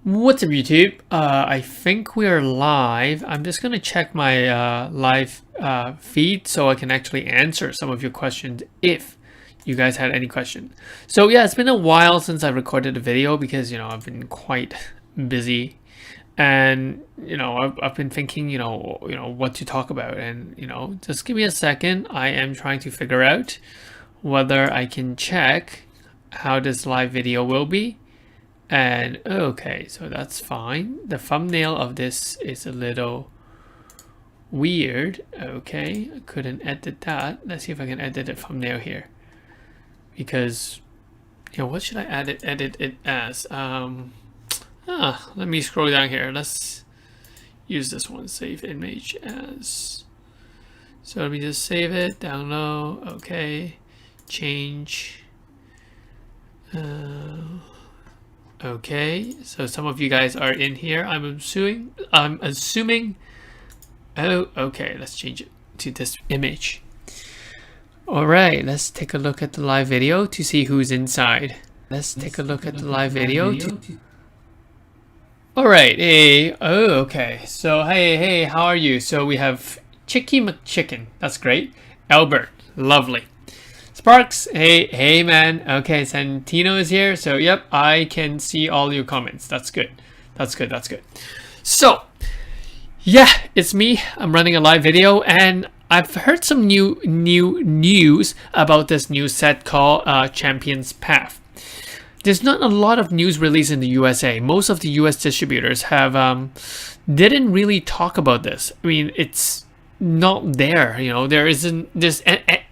What's up, YouTube? I think we are live. I'm just gonna check my live feed so I can actually answer some of your questions if you guys had any question. So yeah, it's been a while since I recorded a video because I've been quite busy, and I've been thinking what to talk about, and just give me a second. I am trying to figure out whether I can check how this live video will be. And okay, so that's fine. The thumbnail of this is a little weird. Okay, I couldn't edit that. Let's see if I can edit the thumbnail here. Because, what should I edit it as? Let me scroll down here. Let's use this one. Save image as. So let me just save it, download. Okay, change. Okay, so some of you guys are in here. I'm assuming. Oh, okay. Let's change it to this image. All right, let's take a look at the live video to see who's inside. Let's take a look at the live video. All right. Hey. Oh, okay. So hey, how are you? So we have Chicky McChicken. That's great. Albert, lovely. Sparks, hey man. Okay, Santino is here. So yep, I can see all your comments. That's good. That's good. So yeah, it's me. I'm running a live video, and I've heard some new news about this new set called Champions Path. There's not a lot of news released in the USA. Most of the US distributors have didn't really talk about this. I mean, it's not there. There isn't this.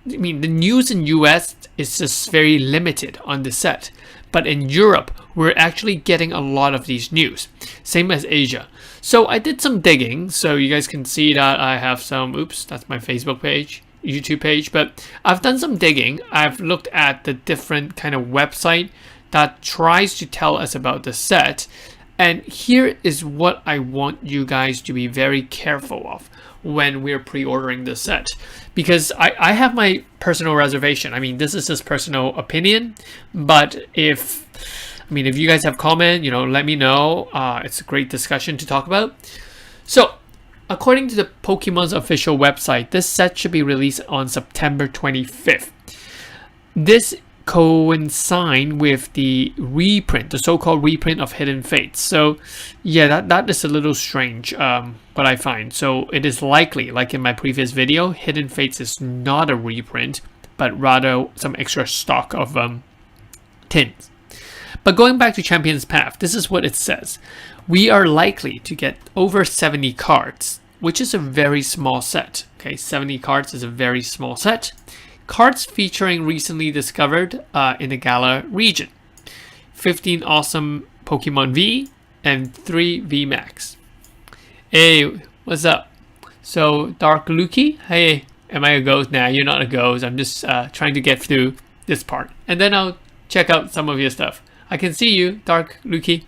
I mean, the news in US is just very limited on the set, but in Europe we're actually getting a lot of these news, same as Asia. So I did some digging, so you guys can see that I have some. Oops, that's my Facebook page, YouTube page, but I've done some digging. I've looked at the different kind of website that tries to tell us about the set, and here is what I want you guys to be very careful of when we're pre-ordering the set, because I have my personal reservation. I mean, this is just personal opinion, but if you guys have comment, let me know. It's a great discussion to talk about. So according to the Pokemon's official website, this set should be released on September 25th. This coincide with the reprint, the so-called reprint of Hidden Fates. So yeah, that is a little strange, what I find. So it is likely, like in my previous video, Hidden Fates is not a reprint, but rather some extra stock of tins. But going back to Champions Path, this is what it says. We are likely to get over 70 cards, which is a very small set. Okay, 70 cards is a very small set. Cards featuring recently discovered in the Galar region. 15 awesome Pokemon V and 3 Vmax. Hey, what's up? So, Dark Luki, hey, am I a ghost? Nah, you're not a ghost. I'm just trying to get through this part. And then I'll check out some of your stuff. I can see you, Dark Luki.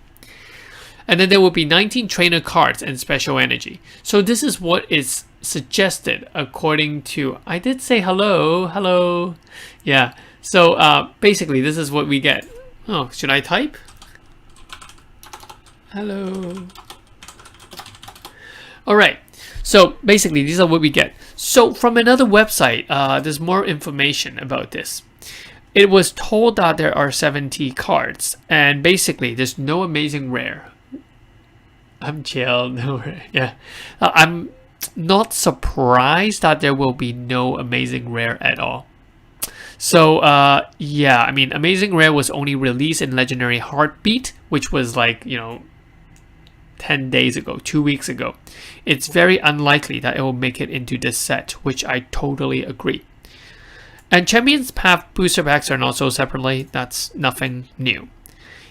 And then there will be 19 trainer cards and special energy. So this is what is suggested according to. I did say hello. Yeah. So basically, this is what we get. Oh, should I type? Hello. All right. So basically, these are what we get. So from another website, there's more information about this. It was told that there are 70 cards, and basically, there's no amazing rare. I'm chill. No rare. Yeah. I'm not surprised that there will be no amazing rare at all. So yeah, I mean, amazing rare was only released in Legendary Heartbeat, which was like 10 days ago, 2 weeks ago. It's very unlikely that it will make it into this set, which I totally agree. And Champions Path booster packs are not sold separately. That's nothing new.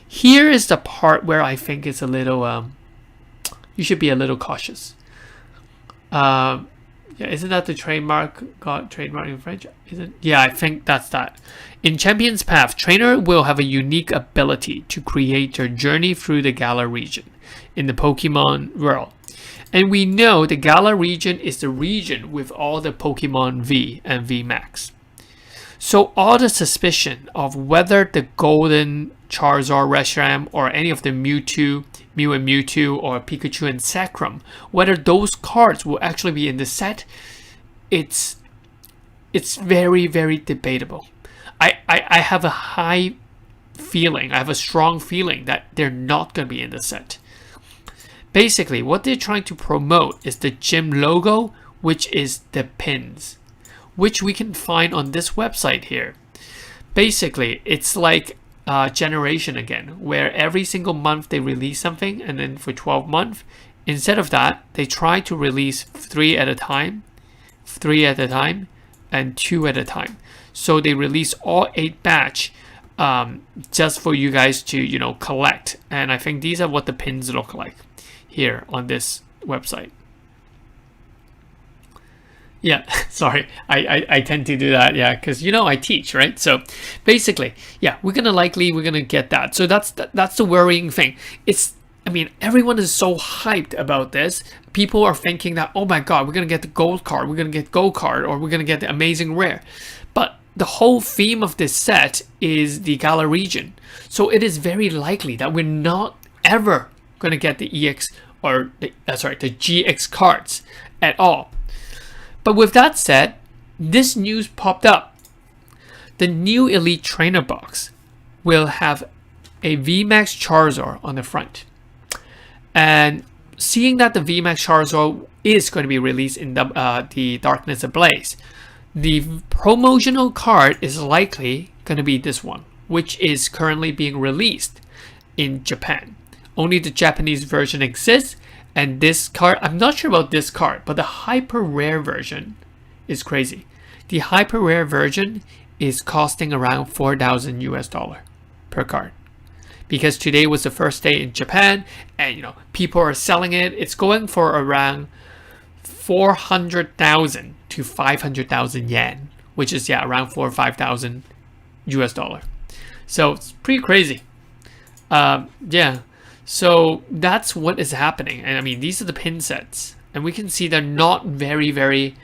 Here is the part where I think it's a little you should be a little cautious. Yeah, isn't that the trademark? Got trademark in French? Isn't? Yeah, I think that's that. In Champions Path, trainer will have a unique ability to create their journey through the Galar region in the Pokemon world. And we know the Galar region is the region with all the Pokemon V and VMAX. So all the suspicion of whether the golden Charizard, Reshiram, or any of the Mewtwo, Mew and Mewtwo, or Pikachu and Sacrum, whether those cards will actually be in the set, it's very, very debatable. I have a high feeling, I have a strong feeling that they're not going to be in the set. Basically, what they're trying to promote is the gym logo, which is the pins, which we can find on this website here. Basically, it's like generation again, where every single month they release something, and then for 12 months, instead of that, they try to release 3 at a time, and 2 at a time. So they release all 8 batch just for you guys to, you know, collect. And I think these are what the pins look like here on this website. Yeah, sorry, I tend to do that, yeah, because, you know, I teach, right? So basically, yeah, we're gonna get that. So that's the worrying thing. I mean, everyone is so hyped about this. People are thinking that, oh my god, we're gonna get the gold card, we're gonna get gold card, or we're gonna get the amazing rare. But the whole theme of this set is the Galar region. So it is very likely that we're not ever gonna get the EX or the GX cards at all. But with that said, this news popped up. The new Elite Trainer box will have a Vmax Charizard on the front. And seeing that the Vmax Charizard is going to be released in the Darkness Ablaze, the promotional card is likely going to be this one, which is currently being released in Japan. Only the Japanese version exists. And this card, I'm not sure about this card, but the hyper rare version is crazy. The hyper rare version is costing around $4,000 US per card. Because today was the first day in Japan, and you know, people are selling it. It's going for around 400,000 to 500,000 yen, which is, yeah, around 4,000 or 5,000 US dollar. So it's pretty crazy. Yeah. So that's what is happening. And I mean, these are the pin sets, and we can see they're not very, very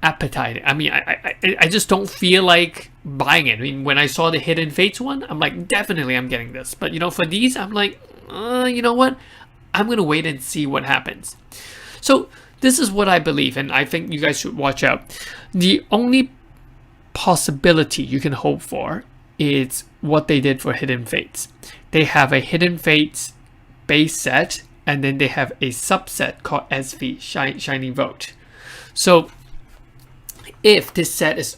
appetizing. I mean, I just don't feel like buying it. I mean, when I saw the Hidden Fates one, I'm like, definitely I'm getting this. But you know, for these, I'm like, you know what? I'm going to wait and see what happens. So this is what I believe, and I think you guys should watch out. The only possibility you can hope for is what they did for Hidden Fates. They have a Hidden Fates base set, and then they have a subset called SV, Shining Vote. So if this set,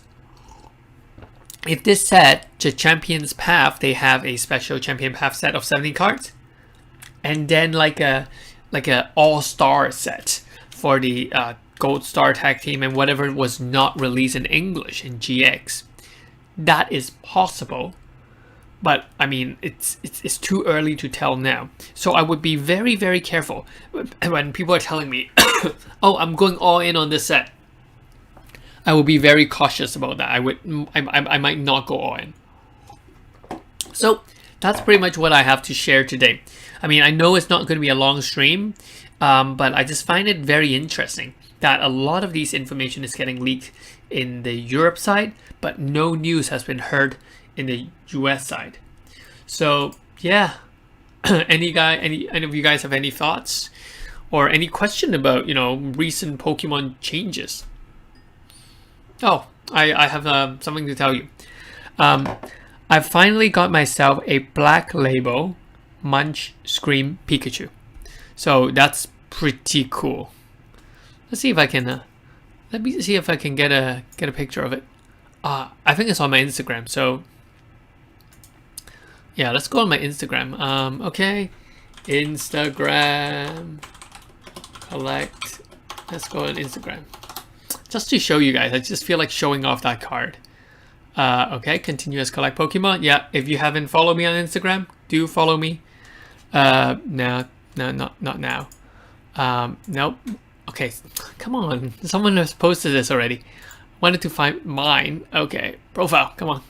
the Champion's Path, they have a special Champion Path set of 70 cards, and then like a all-star set for the Gold Star Tag Team and whatever was not released in English in GX. That is possible. But I mean, it's too early to tell now. So I would be very, very careful when people are telling me, "Oh, I'm going all in on this set." I will be very cautious about that. I might not go all in. So that's pretty much what I have to share today. I mean, I know it's not going to be a long stream, but I just find it very interesting that a lot of these information is getting leaked in the Europe side, but no news has been heard in the US side. So yeah, any of you guys have any thoughts or any question about, you know, recent Pokemon changes? Oh, I have something to tell you. I finally got myself a Black Label Munch Scream Pikachu. So that's pretty cool. Let's see if I can let me see if I can get a picture of it. I think it's on my Instagram. So yeah, let's go on my Instagram. Okay, Instagram collect. Let's go on Instagram just to show you guys. I just feel like showing off that card. Okay, continuous collect Pokemon. Yeah, if you haven't followed me on Instagram, do follow me. No, not now. Nope. Okay, come on. Someone has posted this already. Wanted to find mine. Okay, profile. Come on.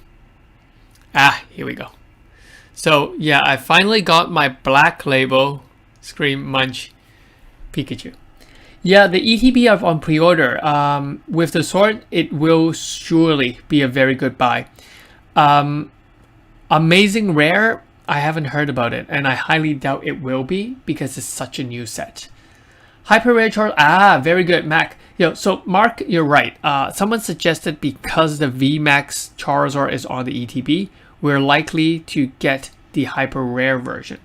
Here we go. So yeah, I finally got my Black Label Scream Munch Pikachu. Yeah, the ETB are on pre-order. With the sword, it will surely be a very good buy. Amazing Rare, I haven't heard about it, and I highly doubt it will be because it's such a new set. Hyper Rare Charizard, very good, Mac. So Mark, you're right. Someone suggested because the Vmax Charizard is on the ETB, we're likely to get the Hyper Rare version.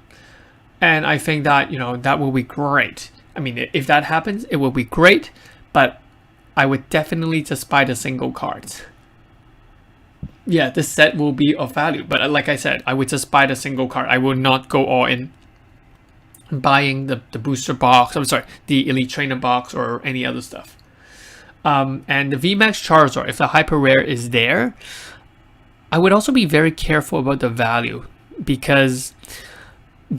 And I think that, that will be great. I mean, if that happens, it will be great, but I would definitely just buy the single cards. Yeah, this set will be of value, but like I said, I would just buy the single card. I will not go all in buying the booster box. I'm sorry, the Elite Trainer box or any other stuff. And the VMAX Charizard, if the Hyper Rare is there, I would also be very careful about the value because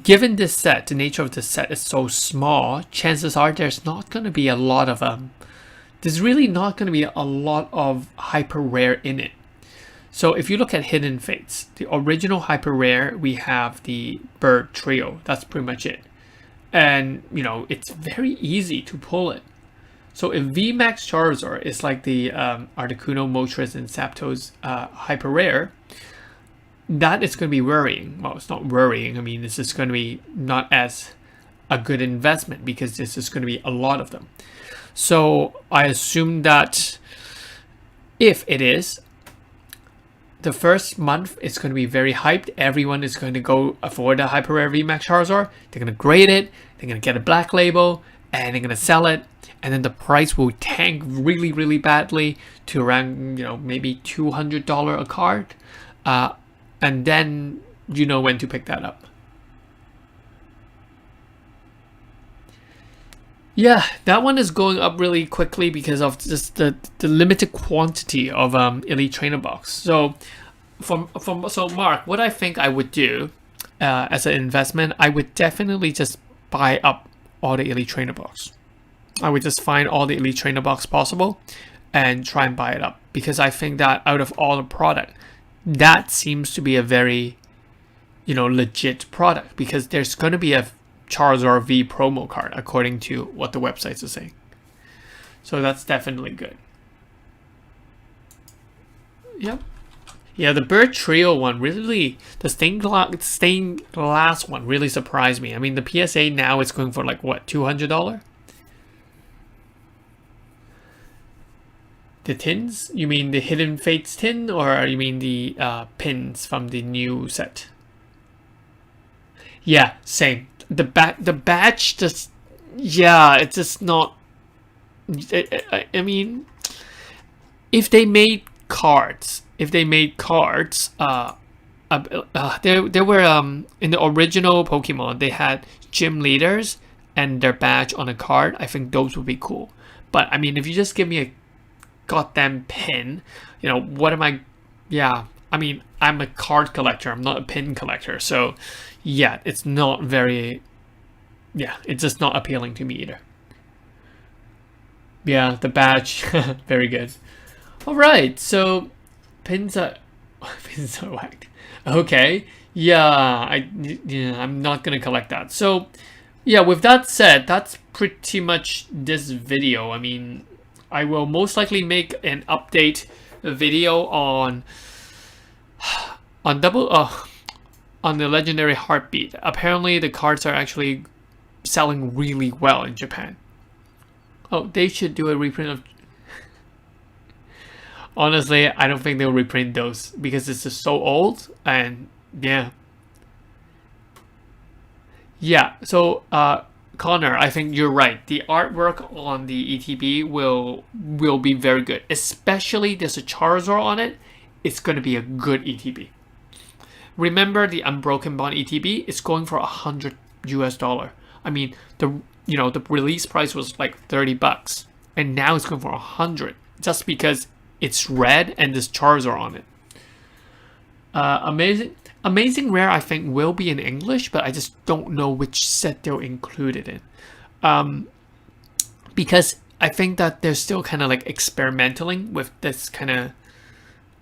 given this set, the nature of this set is so small, chances are there's not going to be a lot of there's really not going to be a lot of Hyper Rare in it. So if you look at Hidden Fates, the original Hyper Rare, we have the Bird Trio. That's pretty much it. And, it's very easy to pull it. So if VMAX Charizard is like the Articuno, Moltres, and Zapdos Hyper Rare, that is going to be worrying. Well, it's not worrying. I mean, this is going to be not as a good investment because this is going to be a lot of them. So I assume that if it is, the first month it's going to be very hyped. Everyone is going to go for the Hyper Rare VMAX Charizard. They're going to grade it. They're going to get a black label, and they're going to sell it. And then the price will tank really, really badly to around, maybe $200 a card. And then you know when to pick that up. Yeah, that one is going up really quickly because of just the limited quantity of Elite Trainer box. So, so Mark, what I think I would do as an investment, I would definitely just buy up all the Elite Trainer box. I would just find all the Elite Trainer box possible and try and buy it up because I think that out of all the product, that seems to be a very, legit product because there's going to be a Charizard V promo card according to what the websites are saying. So that's definitely good. Yep. Yeah, the Bird Trio one really, the stained glass one really surprised me. I mean, the PSA now is going for like what, $200? The tins? You mean the Hidden Fates tin, or you mean the pins from the new set? Yeah, same. The badge just, yeah, it's just not. I mean, if they made cards, there were in the original Pokemon they had gym leaders and their badge on a card. I think those would be cool. But I mean, if you just give me a goddamn pin, what am I? Yeah, I mean, I'm a card collector. I'm not a pin collector. So, yeah, it's not very. Yeah, it's just not appealing to me either. Yeah, the badge, very good. All right, so pins are whacked. Okay, yeah, I'm not gonna collect that. So, yeah, with that said, that's pretty much this video. I mean, I will most likely make an update video on on the legendary Heartbeat. Apparently, the cards are actually selling really well in Japan. Oh, they should do a reprint of. Honestly, I don't think they'll reprint those because this is so old and yeah. Yeah, so Connor, I think you're right. The artwork on the ETB will be very good. Especially there's a Charizard on it. It's going to be a good ETB. Remember the Unbroken Bond ETB is going for $100. I mean, the release price was like $30 and now it's going for $100 just because it's red and there's Charizard on it. Amazing Rare, I think, will be in English, but I just don't know which set they'll include it in. Because I think that they're still kind of like experimenting with this kind of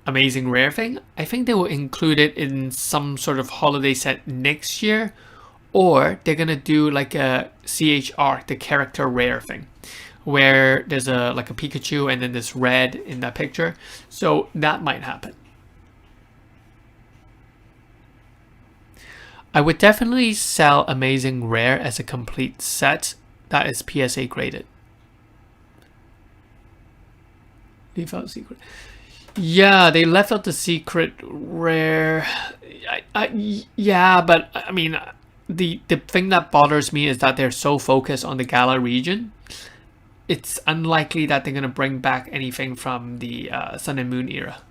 Amazing Rare thing. I think they will include it in some sort of holiday set next year, or they're gonna do like a CHR, the character rare thing, where there's a Pikachu and then there's red in that picture. So that might happen. I would definitely sell Amazing Rare as a complete set that is PSA graded. Leave out secret. Yeah, they left out the secret rare. Yeah, but I mean, the thing that bothers me is that they're so focused on the Gala region. It's unlikely that they're gonna bring back anything from the Sun and Moon era.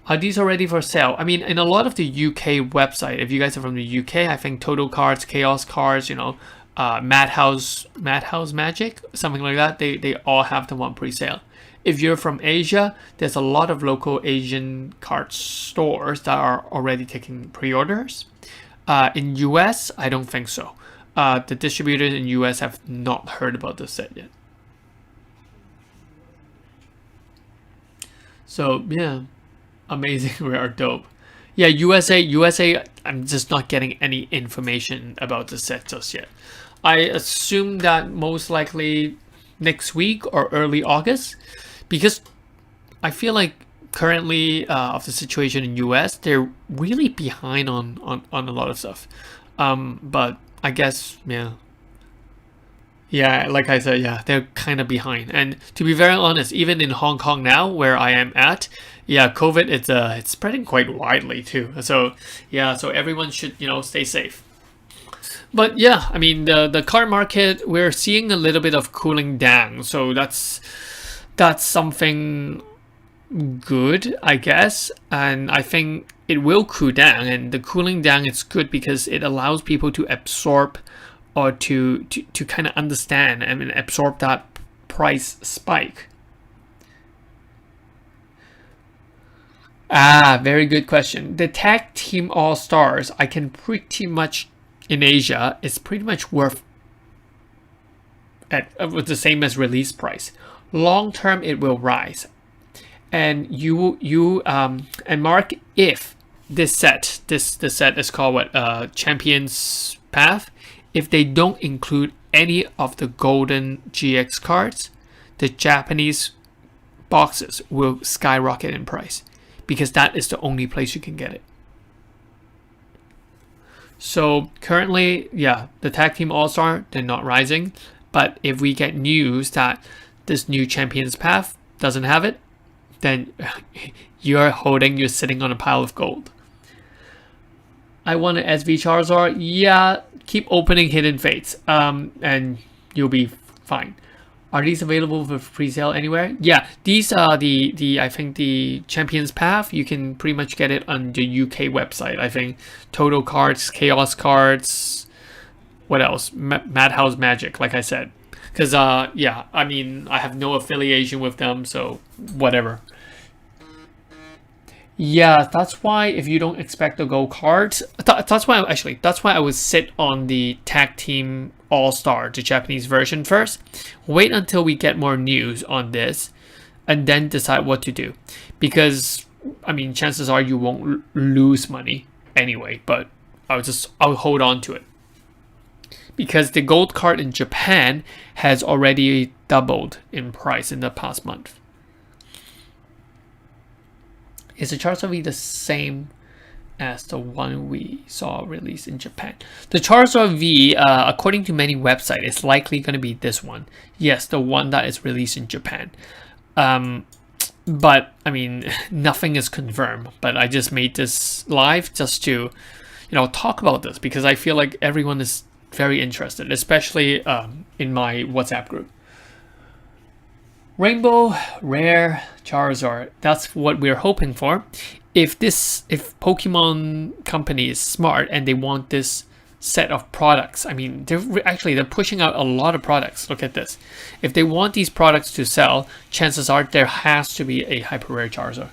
Are these already for sale? I mean, in a lot of the UK website, if you guys are from the UK, I think Total Cards, Chaos Cards, you know, Madhouse Magic, something like that, they all have them on pre-sale. If you're from Asia, there's a lot of local Asian card stores that are already taking pre-orders. In US, I don't think so. The distributors in US have not heard about this set yet. So yeah, Amazing Rare, dope. Yeah, USA, I'm just not getting any information about the set just yet. I assume that most likely next week or early August, because I feel like currently of the situation in US, they're really behind on a lot of stuff. But I guess, yeah, like I said, yeah, they're kind of behind. And to be very honest, even in Hong Kong now, where I am at, yeah, COVID it's spreading quite widely too. So yeah, so everyone should, you know, stay safe. But yeah, I mean, the card market, we're seeing a little bit of cooling down. So that's something good, I guess. And I think it will cool down. And the cooling down is good because it allows people to absorb or to kind of understand and absorb that price spike. Ah, very good question. The tag team all stars, I can pretty much in Asia, it's pretty much worth at with the same as release price. Long term, it will rise, and and Mark, if this set is called what Champions Path, if they don't include any of the golden GX cards, the Japanese boxes will skyrocket in price because that is the only place you can get it. So currently, yeah, the tag team all-star, they're not rising. But if we get news that this new Champions Path doesn't have it, then you're sitting on a pile of gold. I want an SV Charizard. Yeah, keep opening Hidden Fates, and you'll be fine. Are these available for pre-sale anywhere? Yeah, these are the I think the Champions Path. You can pretty much get it on the UK website. I think Total Cards, Chaos Cards, what else? Madhouse Magic, like I said. Because yeah, I mean, I have no affiliation with them, so whatever. Yeah, that's why if you don't expect to go cards, that's why I would sit on the tag team all star, the Japanese version first. Wait until we get more news on this, and then decide what to do. Because I mean, chances are you won't lose money anyway. But I'll hold on to it because the gold card in Japan has already doubled in price in the past month. Is the Charizard V the same as the one we saw released in Japan? The Charizard V, according to many websites, is likely going to be this one. Yes, the one that is released in Japan. But, I mean, nothing is confirmed. But I just made this live just to, you know, talk about this because I feel like everyone is very interested, especially in my WhatsApp group. Rainbow Rare Charizard, that's what we're hoping for. If Pokemon company is smart and they want this set of products, I mean, they're pushing out a lot of products. Look at this. If they want these products to sell, chances are there has to be a hyper rare Charizard.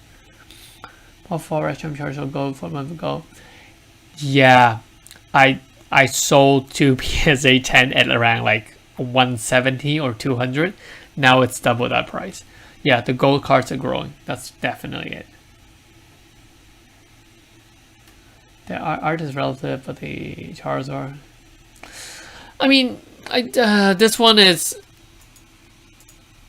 For Charizard Gold 4 months ago. Yeah, I sold two PSA 10 at around like 170 or 200. Now it's double that price. Yeah, the gold cards are growing. That's definitely it. The art is relative, but the Charizard. I mean, this one is.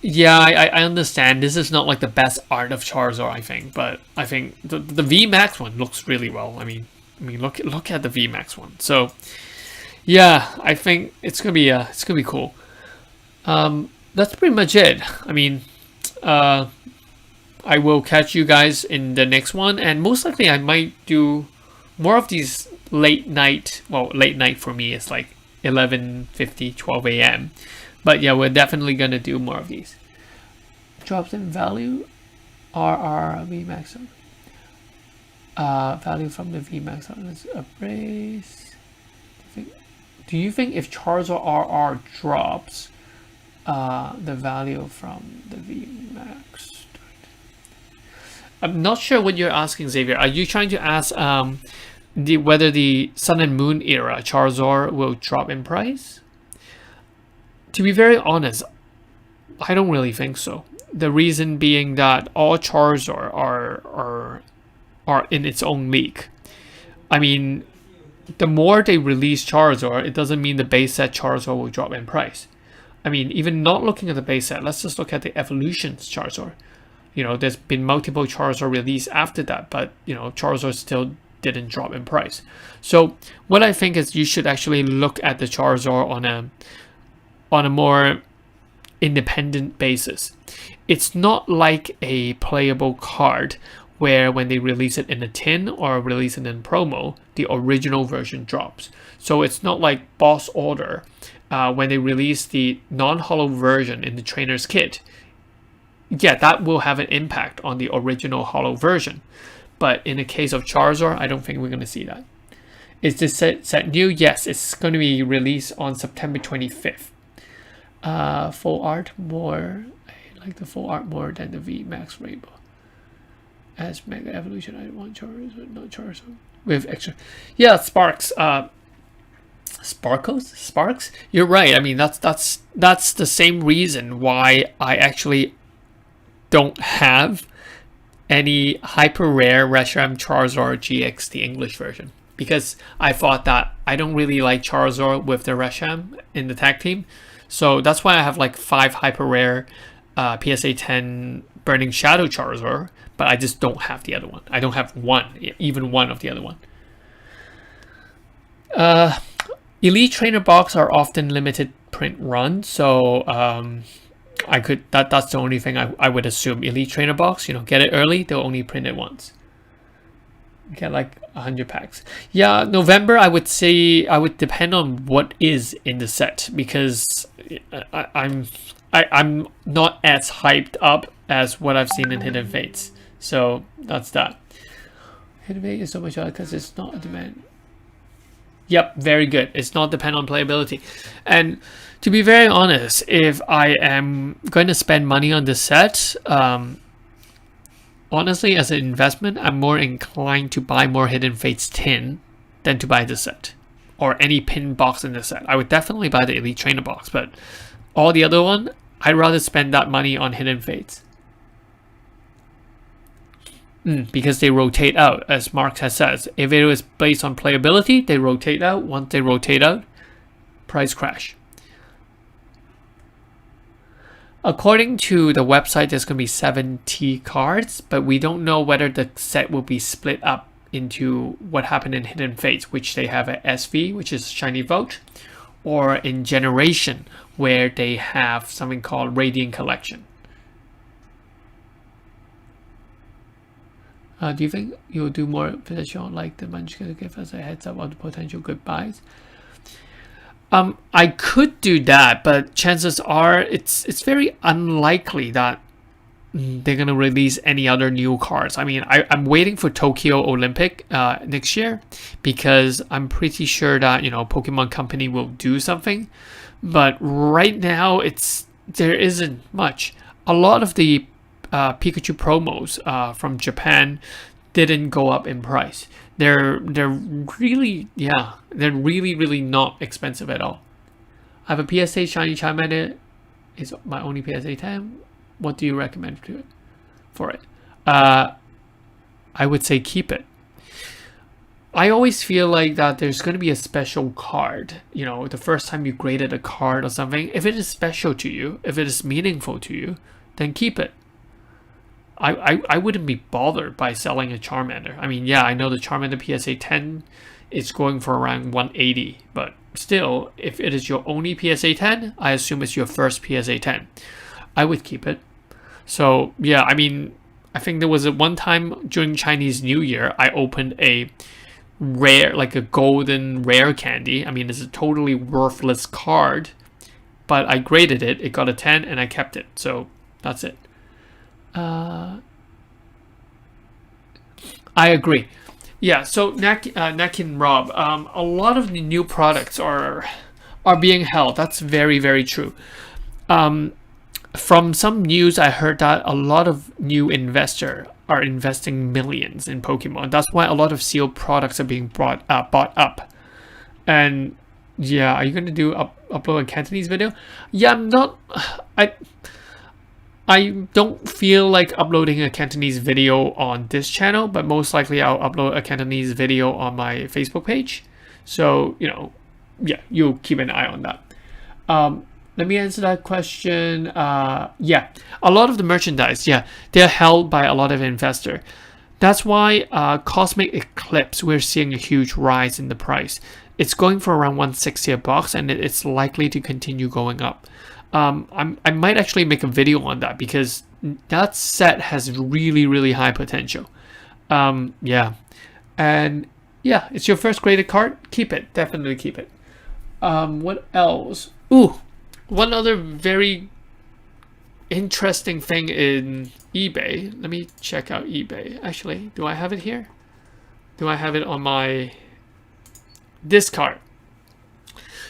Yeah, I understand. This is not like the best art of Charizard, I think, but I think the Vmax one looks really well. I mean, I mean, look at the Vmax one. So yeah, I think it's gonna be cool. That's pretty much it. I mean, I will catch you guys in the next one, and most likely I might do more of these late night. Well, late night for me is like 11:50, 12 a.m. But yeah, we're definitely gonna do more of these. Drops in value, RR Vmax. Value from the Vmax. Let's appraise. Do you think if Charizard RR drops, the value from the Vmax? I'm not sure what you're asking, Xavier. Are you trying to ask whether the Sun and Moon era Charizard will drop in price? To be very honest, I don't really think so. The reason being that all Charizard are in its own league. I mean, the more they release Charizard, it doesn't mean the base set Charizard will drop in price. I mean, even not looking at the base set, let's just look at the Evolutions Charizard. You know, there's been multiple Charizard released after that, but you know, Charizard still didn't drop in price. So what I think is you should actually look at the Charizard on a more independent basis. It's not like a playable card where when they release it in a tin or release it in promo, the original version drops. So it's not like Boss Order when they release the non-holo version in the trainer's kit. Yeah, that will have an impact on the original holo version. But in the case of Charizard, I don't think we're going to see that. Is this set new? Yes, it's going to be released on September 25th. Full art more. I like the full art more than the VMAX Rainbow. As Mega Evolution, I want Charizard, not Charizard. With extra. Yeah, Sparks. Sparks? You're right. I mean, that's the same reason why I actually don't have any hyper rare Reshiram Charizard GX, the English version, because I thought that I don't really like Charizard with the Reshiram in the tag team, so that's why I have like 5 hyper rare PSA 10 Burning Shadow Charizard, but I just don't have the other one. I don't have even one of the other one. Elite Trainer box are often limited print run, so I could that's the only thing I would assume. Elite Trainer box, you know, get it early, they'll only print it once. Get like 100 packs. Yeah, November I would say I would depend on what is in the set, because I'm not as hyped up as what I've seen in Hidden Fates. So that's that. Hidden Fate is so much harder because it's not a demand. Yep, very good. It's not dependent on playability. And to be very honest, if I am going to spend money on this set, honestly, as an investment, I'm more inclined to buy more Hidden Fates tin than to buy this set. Or any pin box in this set. I would definitely buy the Elite Trainer box, but all the other one, I'd rather spend that money on Hidden Fates. Because they rotate out, as Mark has said. If it was based on playability, they rotate out. Once they rotate out, price crash. According to the website, there's going to be 70 cards, but we don't know whether the set will be split up into what happened in Hidden Fates, which they have at SV, which is Shiny Vote, or in Generation, where they have something called Radiant Collection. Do you think you'll do more position like the Munchkin to give us a heads up on the potential goodbyes? I could do that, but chances are it's very unlikely that they're gonna release any other new cards. I mean, I'm waiting for Tokyo Olympic next year, because I'm pretty sure that, you know, Pokemon Company will do something. But right now, there isn't much. A lot of the Pikachu promos from Japan didn't go up in price. They're really not expensive at all. I have a PSA Shiny Charmander. It's my only PSA 10. What do you recommend for it? I would say keep it. I always feel like that there's going to be a special card. You know, the first time you graded a card or something, if it is special to you, if it is meaningful to you, then keep it. I wouldn't be bothered by selling a Charmander. I mean, yeah, I know the Charmander PSA 10 is going for around 180, but still, if it is your only PSA 10, I assume it's your first PSA 10. I would keep it. So yeah, I mean, I think there was a one time during Chinese New Year, I opened a rare, like a golden rare candy. I mean, it's a totally worthless card, but I graded it. It got a 10 and I kept it. So that's it. I agree. Yeah, so Nakin Rob, a lot of the new products are being held. That's very, very true. From some news, I heard that a lot of new investors are investing millions in Pokemon. That's why a lot of sealed products are being bought up. And yeah, are you going to upload a Cantonese video? Yeah, I'm not. I don't feel like uploading a Cantonese video on this channel, but most likely I'll upload a Cantonese video on my Facebook page. So, you know, yeah, you'll keep an eye on that. Let me answer that question. Yeah, a lot of the merchandise, yeah, they're held by a lot of investors. That's why Cosmic Eclipse, we're seeing a huge rise in the price. It's going for around 160 a box, and it's likely to continue going up. I might actually make a video on that because that set has really, really high potential. Yeah, and yeah, it's your first graded card. Keep it, definitely keep it. What else? Ooh, one other very interesting thing in eBay. Let me check out eBay. Actually, do I have it here? Do I have it on this card?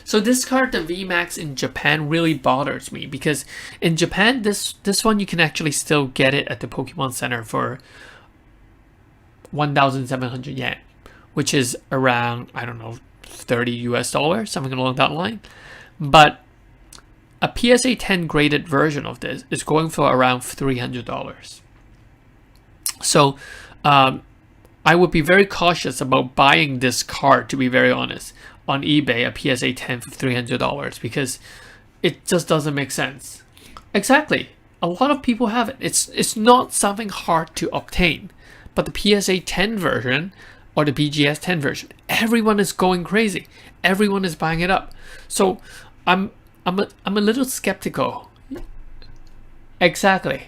So this card, the Vmax in Japan, really bothers me because in Japan, this one you can actually still get it at the Pokemon Center for 1,700 yen, which is around, I don't know, $30 US, something along that line. But a PSA 10 graded version of this is going for around $300. So I would be very cautious about buying this card, to be very honest, on eBay, a PSA 10 for $300, because it just doesn't make sense. Exactly. A lot of people have it. It's not something hard to obtain. But the PSA 10 version or the BGS 10 version, everyone is going crazy. Everyone is buying it up. So I'm a little skeptical. Exactly.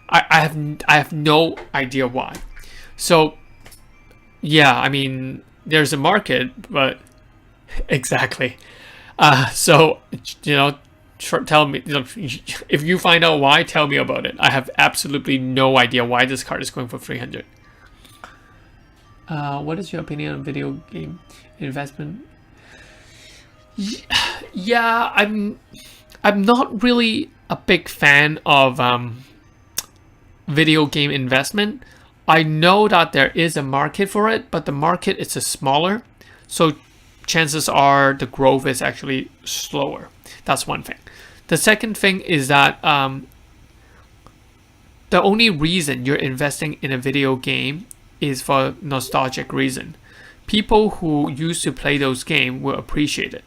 I have no idea why. So yeah, I mean, there's a market, but exactly. So, you know, tell me, you know, if you find out why, tell me about it. I have absolutely no idea why this card is going for 300. What is your opinion on video game investment? Yeah, I'm not really a big fan of video game investment. I know that there is a market for it, but the market is smaller, so chances are the growth is actually slower. That's one thing. The second thing is that the only reason you're investing in a video game is for nostalgic reason. People who used to play those games will appreciate it.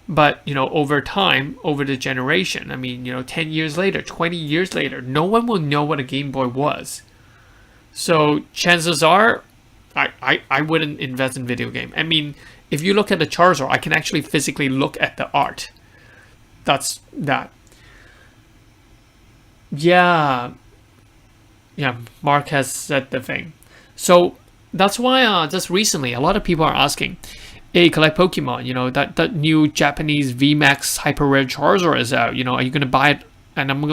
But, you know, over time, over the generation, I mean, you know, 10 years later, 20 years later, no one will know what a Game Boy was. So chances are, I wouldn't invest in video game. I mean, if you look at the Charizard, I can actually physically look at the art. That's that. Yeah. Yeah, Mark has said the thing. So that's why just recently, a lot of people are asking, hey, collect Pokemon, you know, that new Japanese Vmax Hyper Rare Charizard is out, you know, are you going to buy it? And I'm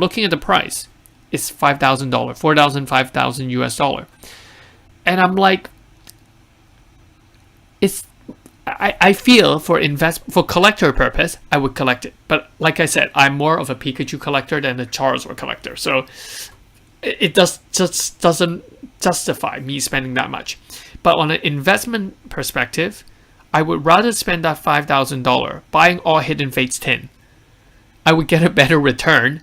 looking at the price. It's $5,000, $4,000, $5,000 US. And I'm like, I feel for collector purpose, I would collect it. But like I said, I'm more of a Pikachu collector than a Charizard collector. So it just doesn't justify me spending that much. But on an investment perspective, I would rather spend that $5,000 buying all Hidden Fates tin. I would get a better return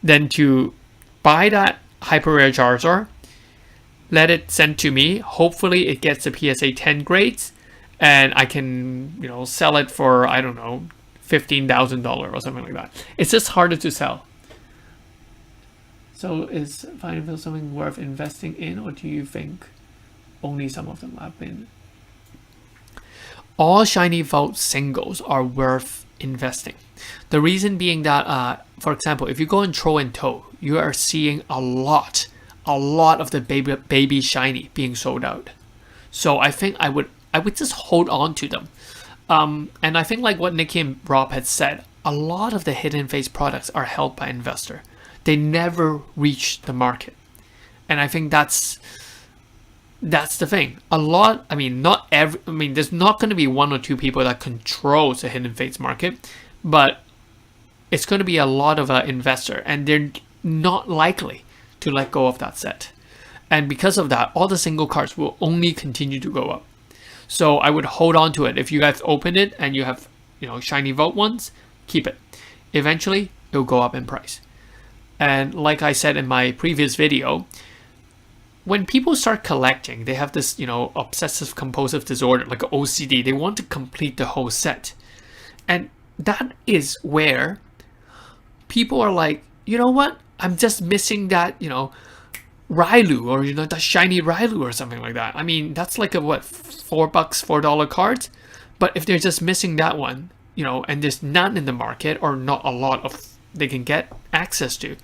than to buy that Hyper Rare Charizard, let it send to me. Hopefully it gets a PSA 10 grades, and I can, you know, sell it for, I don't know, $15,000 or something like that. It's just harder to sell. So is Fine Field something worth investing in, or do you think only some of them have been? All shiny vault singles are worth investing. The reason being that, for example, if you go in Throw and Toe, you are seeing a lot of the baby shiny being sold out. So I think I would just hold on to them. And I think like what Nikki and Rob had said, a lot of the hidden face products are held by investor. They never reach the market. And I think that's the thing. There's not going to be one or two people that controls the hidden fates market, but it's going to be a lot of investor, and they're not likely to let go of that set. And because of that, all the single cards will only continue to go up. So I would hold on to it. If you guys open it and you have, shiny vault ones, keep it. Eventually, it'll go up in price. And like I said in my previous video, when people start collecting, they have this, obsessive compulsive disorder, like an OCD. They want to complete the whole set. And that is where people are like, you know what? I'm just missing that, Railu, or, that shiny Railu or something like that. I mean, that's like a, what, $4 cards? But if they're just missing that one, and there's none in the market, or not a lot of they can get access to,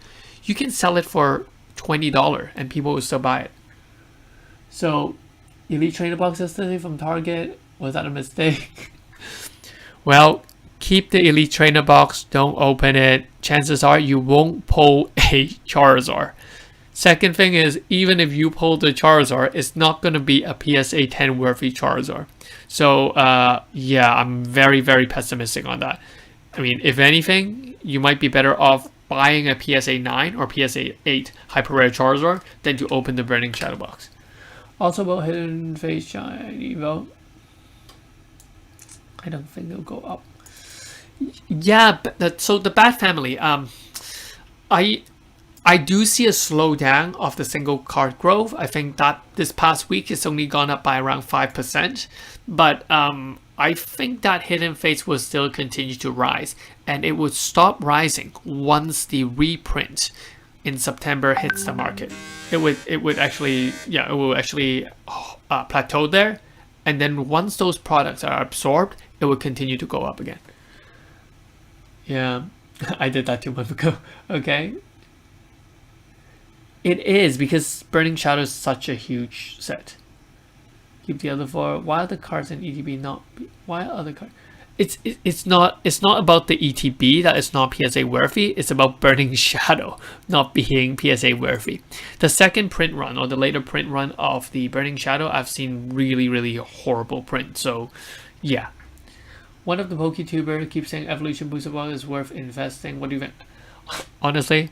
you can sell it for $20 and people will still buy it. So, Elite Trainer Box yesterday from Target, was that a mistake? Well, keep the Elite Trainer Box, don't open it. Chances are you won't pull a Charizard. Second thing is, even if you pull the Charizard, it's not going to be a PSA 10 worthy Charizard. So, yeah, I'm very, very pessimistic on that. I mean, if anything, you might be better off buying a PSA 9 or PSA 8 Hyper Rare Charizard than to open the Burning Shadow Box. Also about Hidden Face Shiny Vote, I don't think it'll go up. Yeah, but so the Bat Family, I do see a slowdown of the single card growth. I think that this past week it's only gone up by around 5%. But I think that Hidden Fates will still continue to rise. And it would stop rising once the reprint in September hits the market. It will actually plateau there. And then once those products are absorbed, it will continue to go up again. Yeah, I did that 2 months ago. Okay. It is, because Burning Shadow is such a huge set. Keep the other 4. Why are the cards in ETB not? Why are other cards? It's not about the ETB that is not PSA worthy. It's about Burning Shadow not being PSA worthy. The second print run, or the later print run of the Burning Shadow, I've seen really, really horrible print. So, yeah. One of the PokeTubers keeps saying Evolution Booster Box is worth investing. What do you think? Honestly,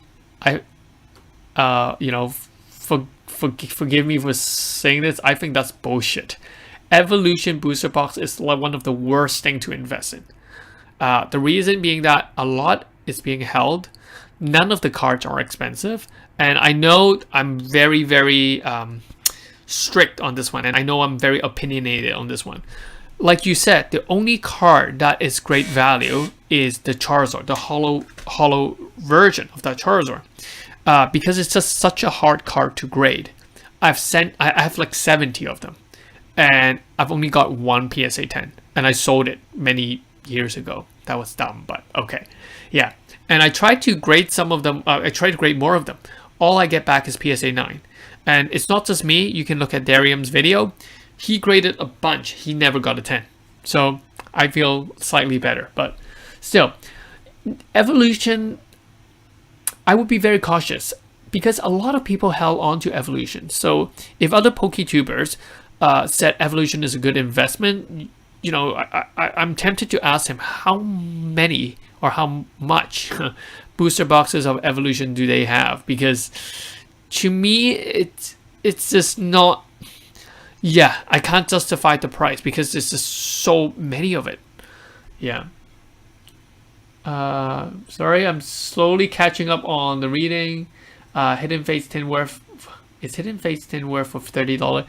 forgive me for saying this. I think that's bullshit. Evolution Booster Box is one of the worst things to invest in. The reason being that a lot is being held. None of the cards are expensive. And I know I'm very, very strict on this one. And I know I'm very opinionated on this one. Like you said, the only card that is great value is the Charizard, the hollow version of that Charizard. Because it's just such a hard card to grade. I have like 70 of them, and I've only got one PSA 10, and I sold it many years ago. That was dumb, but okay. Yeah, and I tried to grade some of them. I tried to grade more of them. All I get back is PSA 9. And it's not just me. You can look at Darium's video. He graded a bunch. He never got a 10. So I feel slightly better, but still, Evolution, I would be very cautious, because a lot of people held on to Evolution. So if other PokeTubers said Evolution is a good investment, I'm tempted to ask him how many or how much booster boxes of Evolution do they have? Because to me, it's just not. Yeah, I can't justify the price because there's just so many of it. Yeah. Sorry, I'm slowly catching up on the reading. Hidden Fates 10 worth. Is Hidden Fates 10 worth of $30?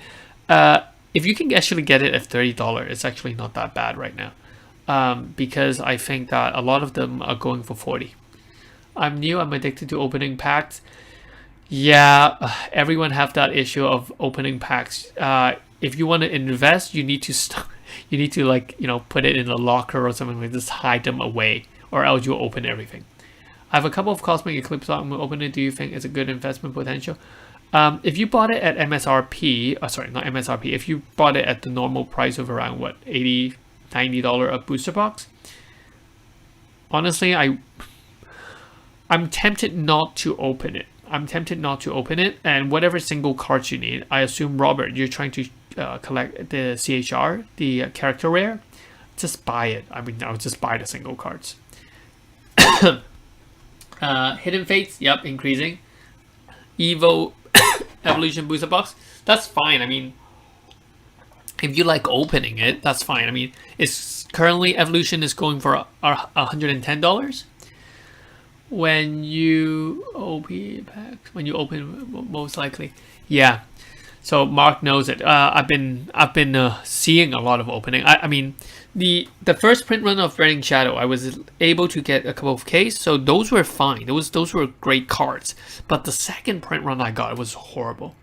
If you can actually get it at $30, it's actually not that bad right now. Because I think that a lot of them are going for $40. I'm new. I'm addicted to opening packs. Yeah, everyone have that issue of opening packs. If you want to invest, you need to you need to, like, put it in a locker or something, like this, hide them away, or else you'll open everything. I have a couple of Cosmic Eclipse. I'm gonna open it. Do you think it's a good investment potential? If you bought it at MSRP, sorry, not MSRP. If you bought it at the normal price of around what, $80, $90 a booster box, honestly, I'm tempted not to open it. And whatever single cards you need, I assume, Robert, you're trying to collect the CHR, the character rare. Just buy it. I mean, I'll just buy the single cards. Hidden Fates, yep, increasing. Evo Evolution booster box, that's fine. I mean, if you like opening it, that's fine. I mean, it's currently Evolution is going for $110 when you OP packs, when you open, most likely. Yeah. So Mark knows it. I've been seeing a lot of opening. I mean, the first print run of Burning Shadow, I was able to get a couple of Ks, so those were fine. Those were great cards. But the second print run I got, it was horrible.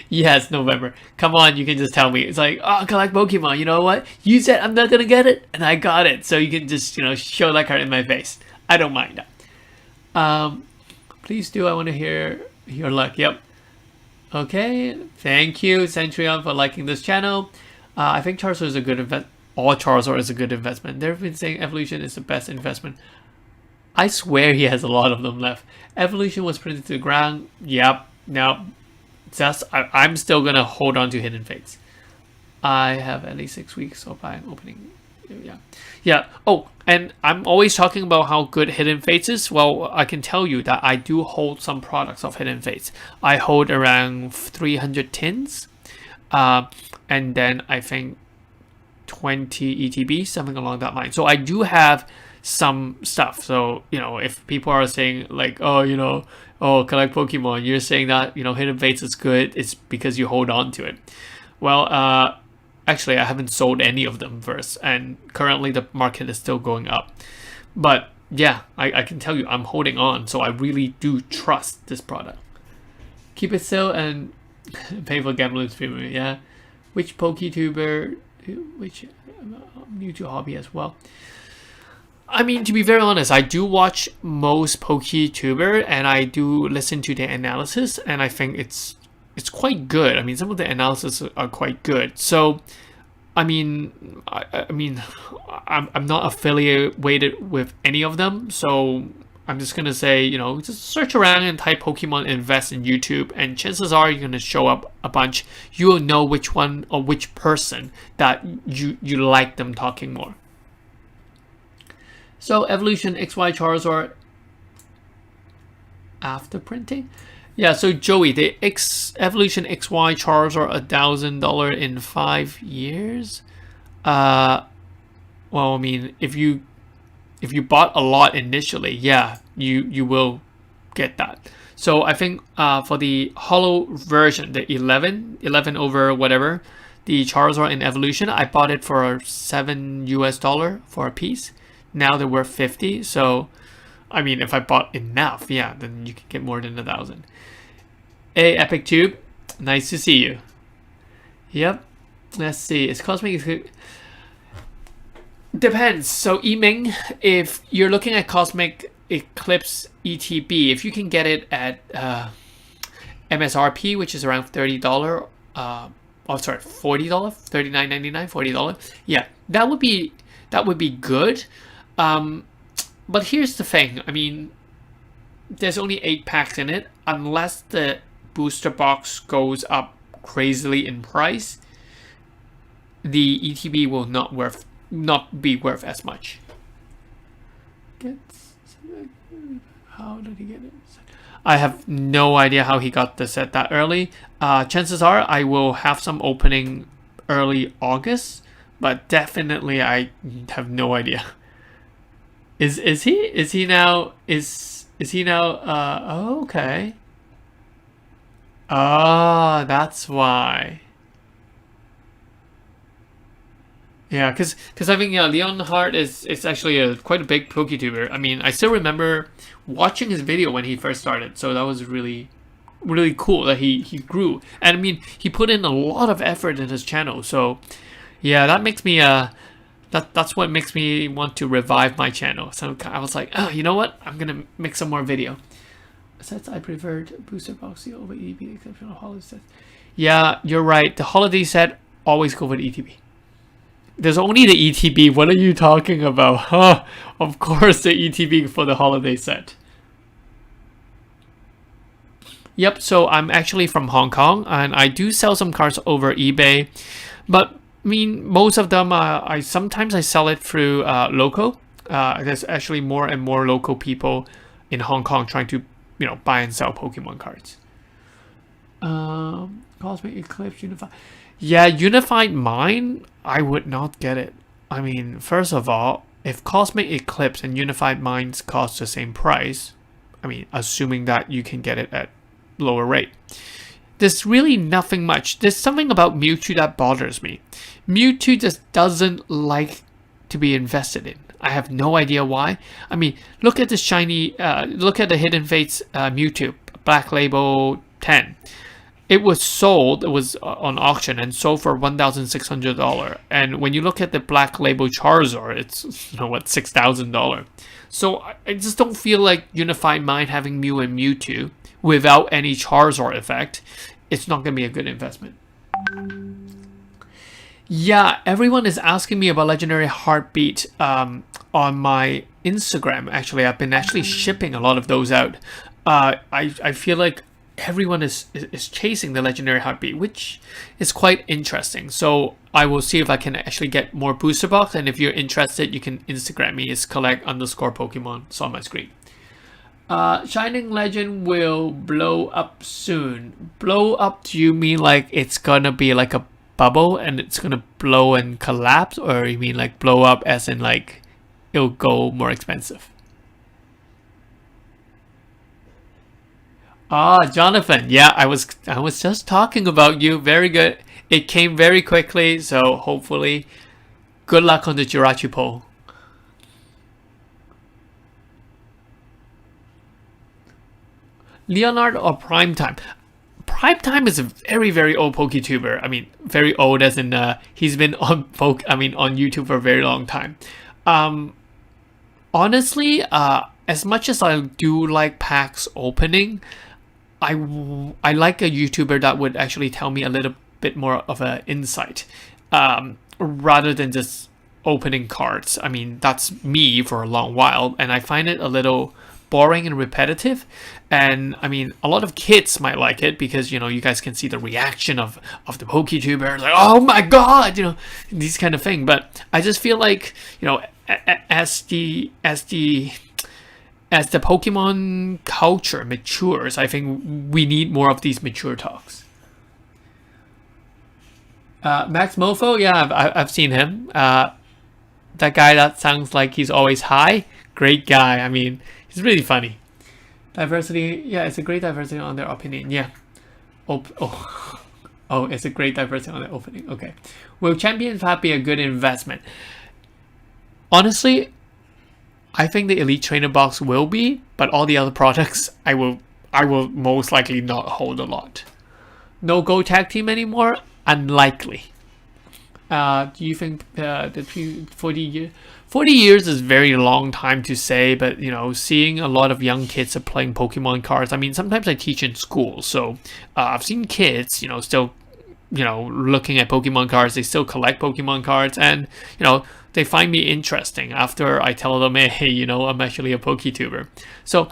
Yes, November. Come on, you can just tell me. It's like, oh, collect Pokemon. You know what? You said I'm not gonna get it, and I got it. So you can just, show that card in my face. I don't mind that. Please do. I want to hear your luck. Yep. Okay, thank you, Centurion, for liking this channel. I think Charizard is a good investment. All Charizard is a good investment. They've been saying Evolution is the best investment. I swear he has a lot of them left. Evolution was printed to the ground. Yep. Now, I'm still gonna hold on to Hidden Fates. I have at least 6 weeks of buying opening. Yeah. Oh, and I'm always talking about how good Hidden Fates is. Well, I can tell you that I do hold some products of Hidden Fates. I hold around 300 tins, and then I think 20 ETB, something along that line. So I do have some stuff. So, if people are saying like, oh, collect Pokemon, you're saying that, Hidden Fates is good, it's because you hold on to it. Well, actually, I haven't sold any of them first, and currently the market is still going up. But yeah, I can tell you, I'm holding on, so I really do trust this product. Keep it still and pay for Gambler's Premium, yeah. Which PokeTuber, which I'm new to hobby as well. I mean, to be very honest, I do watch most PokeTuber, and I do listen to their analysis, and I think it's quite good. I mean, some of the analysis are quite good. So, I mean, I'm not affiliated with any of them. So I'm just gonna say, just search around and type Pokemon Invest in YouTube, and chances are you're gonna show up a bunch. You will know which one or which person that you like them talking more. So Evolution XY Charizard after printing. Yeah, so Joey, the Evolution XY Charizard $1,000 in 5 years. Well, I mean, if you bought a lot initially, yeah, you will get that. So I think for the holo version, the 11 over whatever, the Charizard in Evolution, I bought it for $7 US for a piece. Now they're worth 50. So, I mean, if I bought enough, yeah, then you could get more than 1,000. Hey, Epic Tube, nice to see you. Yep. Let's see. It's Cosmic. Depends. So, Yiming, if you're looking at Cosmic Eclipse ETB, if you can get it at MSRP, which is around $30, $40, $39.99, $40. Yeah, that would be good. But here's the thing. I mean, there's only 8 packs in it. Unless the booster box goes up crazily in price, the ETB will not be worth as much. How did he get it? I have no idea how he got the set that early. Chances are I will have some opening early August, but definitely I have no idea. Is he now? Oh, okay. Oh, that's why. Yeah, because I think, yeah, Leonhard is actually quite a big PokeTuber. I mean, I still remember watching his video when he first started, so that was really really cool that he grew. And I mean, he put in a lot of effort in his channel. So yeah, that makes me that's what makes me want to revive my channel. So I was like, oh, you know what? I'm gonna make some more video. Besides, I preferred booster box over ETB, exceptional holiday set. Yeah, you're right. The holiday set always go with ETB. There's only the ETB. What are you talking about? Huh? Of course, the ETB for the holiday set. Yep, so I'm actually from Hong Kong, and I do sell some cards over eBay, but I mean, most of them, I sometimes I sell it through local. There's actually more and more local people in Hong Kong trying to, buy and sell Pokemon cards. Cosmic Eclipse Unified. Yeah, Unified Mind, I would not get it. I mean, first of all, if Cosmic Eclipse and Unified Minds cost the same price, I mean, assuming that you can get it at lower rate, there's really nothing much. There's something about Mewtwo that bothers me. Mewtwo just doesn't like to be invested in. I have no idea why. I mean, look at the shiny, look at the Hidden Fates Mewtwo, Black Label 10. It was sold, it was on auction and sold for $1,600. And when you look at the Black Label Charizard, it's, what, $6,000. So I just don't feel like Unified Mind having Mew and Mewtwo without any Charizard effect, it's not going to be a good investment. Yeah, everyone is asking me about Legendary Heartbeat on my Instagram. Actually, I've been shipping a lot of those out. I feel like everyone is chasing the Legendary Heartbeat, which is quite interesting. So I will see if I can actually get more booster box. And if you're interested, you can Instagram me. It's collect_Pokemon. It's on my screen. Shining Legend will blow up soon. Blow up, do you mean like it's gonna be like a bubble and it's gonna blow and collapse? Or you mean like blow up as in like it'll go more expensive? Jonathan, yeah, I was just talking about you. Very good. It came very quickly, so hopefully good luck on the Jirachi poll. Leonard or Primetime? Primetime is a very, very old PokeTuber. I mean, very old as in he's been on YouTube for a very long time. Honestly, as much as I do like packs opening, I like a YouTuber that would actually tell me a little bit more of an insight, rather than just opening cards. I mean, that's me for a long while, and I find it a little boring and repetitive. And I mean, a lot of kids might like it because you guys can see the reaction of the PokeTuber, like, oh my god, these kind of thing. But I just feel like as the Pokemon culture matures, I think we need more of these mature talks. Max Mofo, yeah, I've seen him. That guy that sounds like he's always high, great guy. I mean, he's really funny. Diversity, yeah, it's a great diversity on their opinion. Yeah. Oh, it's a great diversity on their opening. Okay. Will Champion Pack be a good investment? Honestly, I think the Elite Trainer box will be, but all the other products, I will most likely not hold a lot. No Go Tag Team anymore? Unlikely. Do you think the 40 years is a very long time to say, but seeing a lot of young kids are playing Pokemon cards. I mean, sometimes I teach in school, so I've seen kids, still, looking at Pokemon cards. They still collect Pokemon cards, and they find me interesting after I tell them, hey, I'm actually a PokeTuber. So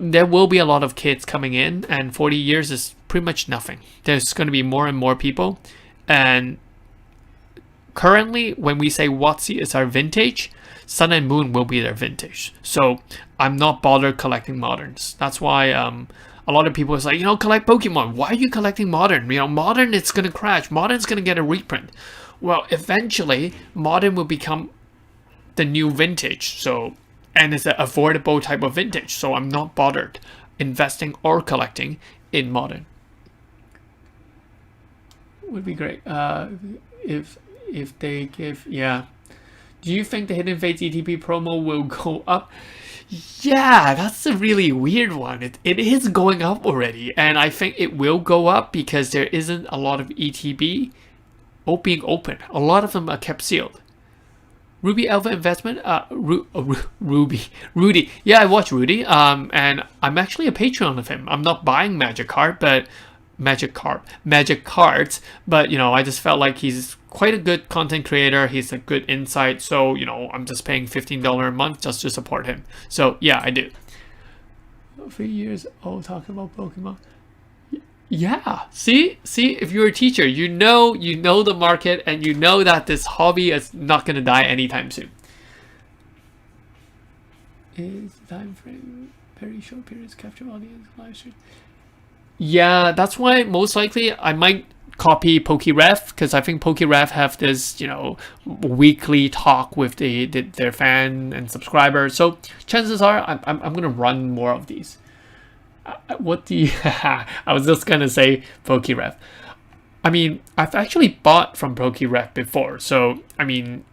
there will be a lot of kids coming in, and 40 years is pretty much nothing. There's going to be more and more people, and currently, when we say WotC is our vintage, Sun and Moon will be their vintage. So I'm not bothered collecting moderns. That's why a lot of people is like, collect Pokemon. Why are you collecting modern? Modern, it's going to crash. Modern's going to get a reprint. Well, eventually, modern will become the new vintage. So, and it's an affordable type of vintage. So I'm not bothered investing or collecting in modern. Would be great if if they give, yeah. Do you think the Hidden Fates ETP promo will go up? Yeah, that's a really weird one. It is going up already, and I think it will go up because there isn't a lot of ETB being open. A lot of them are kept sealed. Ruby Alpha Investment, Rudy. Yeah, I watch Rudy. And I'm actually a patron of him. I'm not buying Magic cards, but you know, I just felt like he's quite a good content creator. He's a good insight, so you know, I'm just paying $15 a month just to support him. So yeah, I do. 3 years old talking about Pokemon. Yeah, see, if you're a teacher, you know the market, and you know that this hobby is not going to die anytime soon. Is the time frame very short periods capture audience live stream? Yeah, that's why most likely I might copy PokeRef, because I think PokeRef have this, you know, weekly talk with their fan and subscribers. So chances are I'm gonna run more of these. What do you? I was just gonna say PokeRef. I mean, I've actually bought from PokeRef before, so I mean,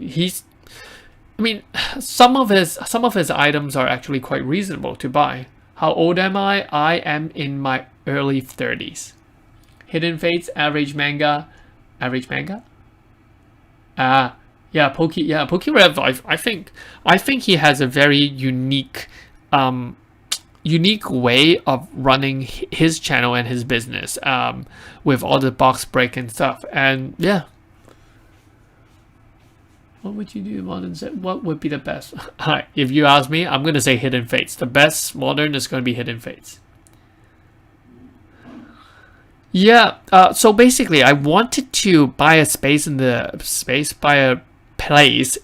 some of his items are actually quite reasonable to buy. How old am I? I am in my early 30s. Hidden Fates, average manga. Yeah, PokeRev. I think he has a very unique way of running his channel and his business, with all the box break and stuff. And yeah, what would you do modern set? What would be the best? If you ask me, I'm gonna say Hidden Fates. The best modern is gonna be Hidden Fates. Yeah, so basically I wanted to buy a place in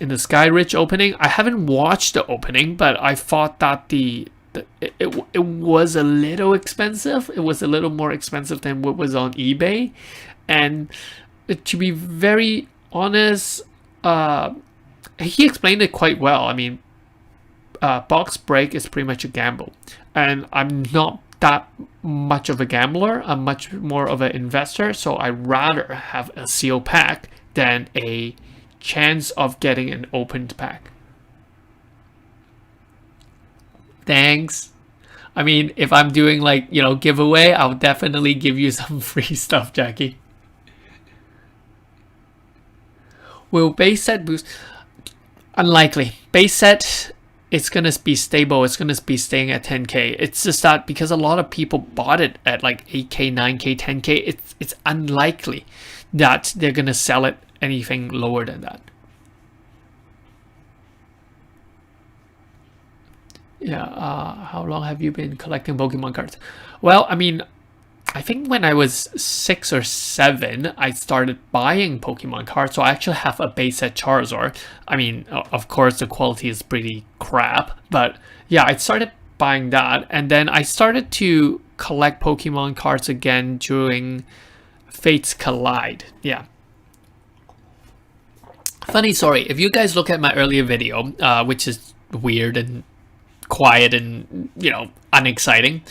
the Sky Ridge opening. I haven't watched the opening, but I thought that it was a little expensive. It was a little more expensive than what was on eBay. And to be very honest, he explained it quite well. I mean, box break is pretty much a gamble, and I'm not that much of a gambler. I'm much more of an investor, so I'd rather have a sealed pack than a chance of getting an opened pack. Thanks. I mean, if I'm doing like, you know, giveaway, I'll definitely give you some free stuff, Jackie. Will base set boost? Unlikely. Base set, it's going to be stable. It's going to be staying at 10K. It's just that because a lot of people bought it at like 8K, 9K, 10K, it's unlikely that they're going to sell it anything lower than that. Yeah, how long have you been collecting Pokemon cards? Well, I mean, I think when I was 6 or 7, I started buying Pokemon cards. So I actually have a base set Charizard. I mean, of course, the quality is pretty crap. But yeah, I started buying that. And then I started to collect Pokemon cards again during Fates Collide. Yeah. Funny story. If you guys look at my earlier video, which is weird and quiet and, you know, unexciting.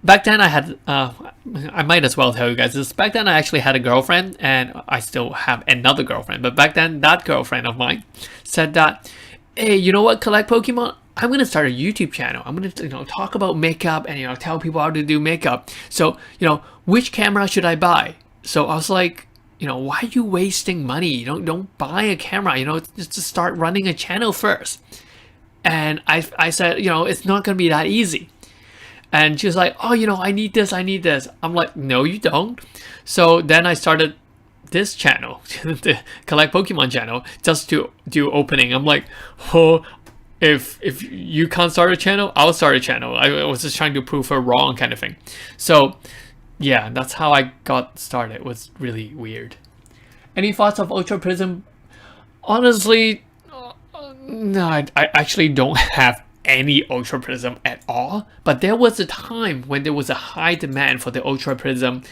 Back then I had, I might as well tell you guys this. Back then I actually had a girlfriend, and I still have another girlfriend. But back then that girlfriend of mine said that, hey, you know what, collect Pokemon? I'm going to start a YouTube channel. I'm going to, you know, talk about makeup and, you know, tell people how to do makeup. So, you know, which camera should I buy? So I was like, you know, why are you wasting money? You don't buy a camera, you know, just to start running a channel first. And I said, you know, it's not going to be that easy. And she was like, oh, you know, I need this. I'm like, no, you don't. So then I started this channel, the Collect Pokemon channel, just to do opening. I'm like, oh, if you can't start a channel, I'll start a channel. I was just trying to prove her wrong kind of thing. So yeah, that's how I got started. It was really weird. Any thoughts of Ultra Prism? Honestly, no, I actually don't have any Ultra Prism at all. But there was a time when there was a high demand for the Ultra Prism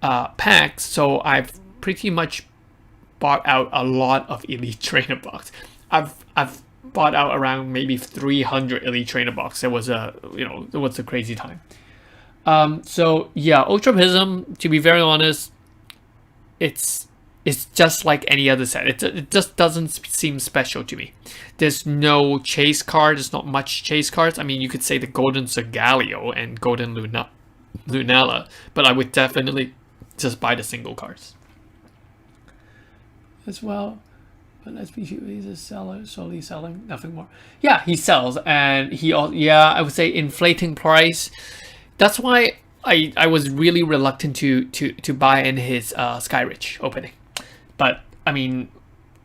packs, so I've pretty much bought out a lot of Elite Trainer box. I've bought out around maybe 300 Elite Trainer box. It was a crazy time. So yeah, Ultra Prism, to be very honest, it's it's just like any other set. It just doesn't seem special to me. There's no chase card. There's not much chase cards. I mean, you could say the Golden Sergalio and Golden Lunala, but I would definitely just buy the single cards as well. But let's be sure he's a seller, solely selling, nothing more. Yeah, he sells, and he also, yeah, I would say inflating price. That's why I was really reluctant to buy in his Skyridge opening. But I mean,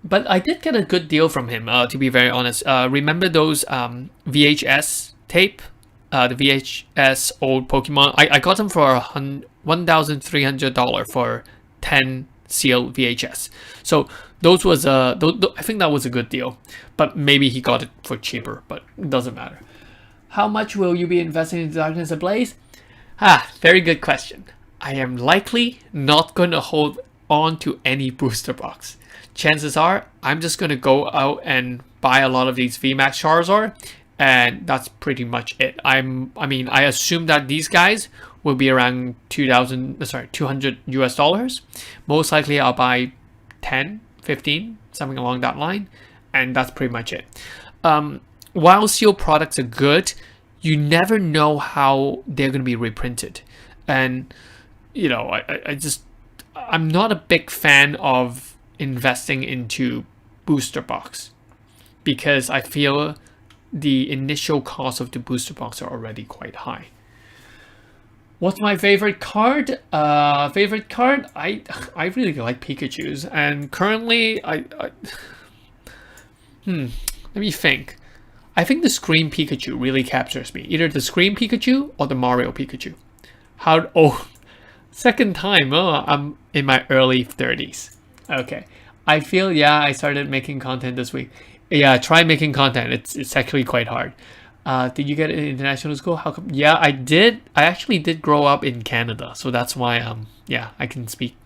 but I did get a good deal from him, to be very honest. Remember those VHS tape? The VHS old Pokemon? I got them for $1,300 for 10 sealed VHS. So those was I think that was a good deal. But maybe he got it for cheaper, but it doesn't matter. How much will you be investing in Darkness Ablaze? Very good question. I am likely not going to hold on to any booster box. Chances are I'm just going to go out and buy a lot of these Vmax Charizard, and that's pretty much it. I assume that these guys will be around $200 US. Most likely I'll buy 10, 15, something along that line, and that's pretty much it. While sealed products are good, you never know how they're going to be reprinted, and you know, I'm not a big fan of investing into booster box because I feel the initial cost of the booster box are already quite high. What's my favorite card? I really like Pikachu's, and currently let me think. I think the Scream Pikachu really captures me. Either the Scream Pikachu or the Mario Pikachu. Second time. I'm in my early 30s. Okay. I feel, I started making content this week. Yeah, try making content. It's actually quite hard. Did you get an international school? How come? Yeah, I did. I actually did grow up in Canada, so that's why I can speak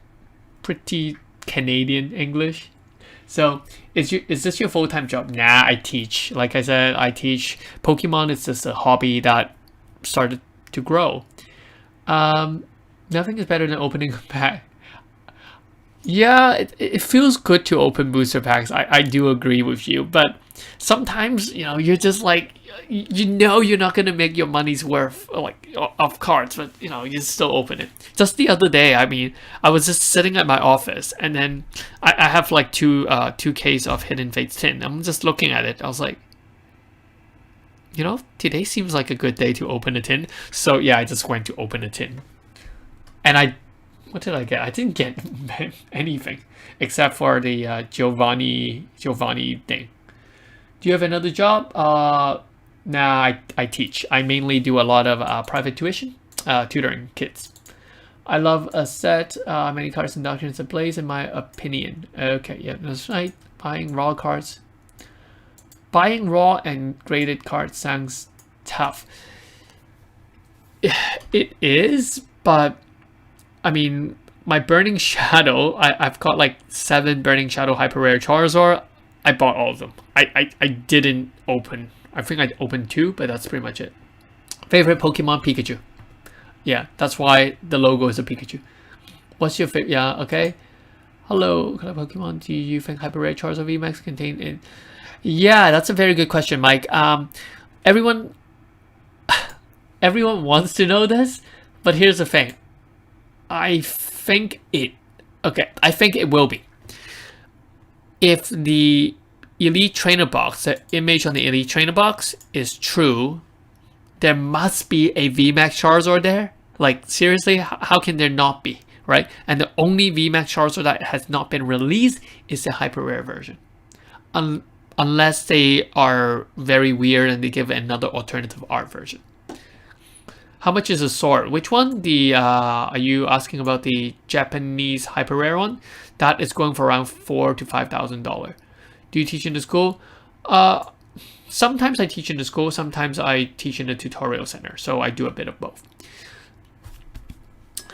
pretty Canadian English. So is this your full-time job? Nah, I teach. Like I said, I teach. Pokemon is just a hobby that started to grow. Nothing is better than opening a pack. Yeah, it feels good to open booster packs. I do agree with you, but sometimes, you're just like, you're not gonna make your money's worth of cards, but you still open it. Just the other day, I was just sitting at my office, and then I have like two cases of Hidden Fates tin. I'm just looking at it. I was like, today seems like a good day to open a tin. So yeah, I just went to open a tin, and what did I get? I didn't get anything except for the Giovanni thing. Do you have another job? Nah, I teach. I mainly do a lot of private tuition, tutoring kids. I love a set. Many cards and Darkness Ablaze, in my opinion. Okay, yeah, that's right. Buying raw cards. Buying raw and graded cards sounds tough. It is, but my Burning Shadow, I've got like 7 Burning Shadow Hyper Rare Charizard. I bought all of them. I didn't open. I think I opened 2, but that's pretty much it. Favorite Pokemon? Pikachu. Yeah, that's why the logo is a Pikachu. What's your favorite? Yeah, okay. Hello, kind of Pokemon do you think Hyper Rare Charizard VMAX contain in? Yeah, that's a very good question, Mike. Everyone wants to know this, but here's the thing. I think it will be. If the Elite Trainer box, the image on the Elite Trainer box is true, there must be a VMAX Charizard there. Like, seriously, how can there not be, right? And the only VMAX Charizard that has not been released is the Hyper Rare version. Unless they are very weird and they give another alternative art version. How much is a sword? Which one? Are you asking about the Japanese Hyper Rare one? That is going for around $4,000 to $5,000. Do you teach in the school? Sometimes I teach in the school. Sometimes I teach in the tutorial center. So I do a bit of both.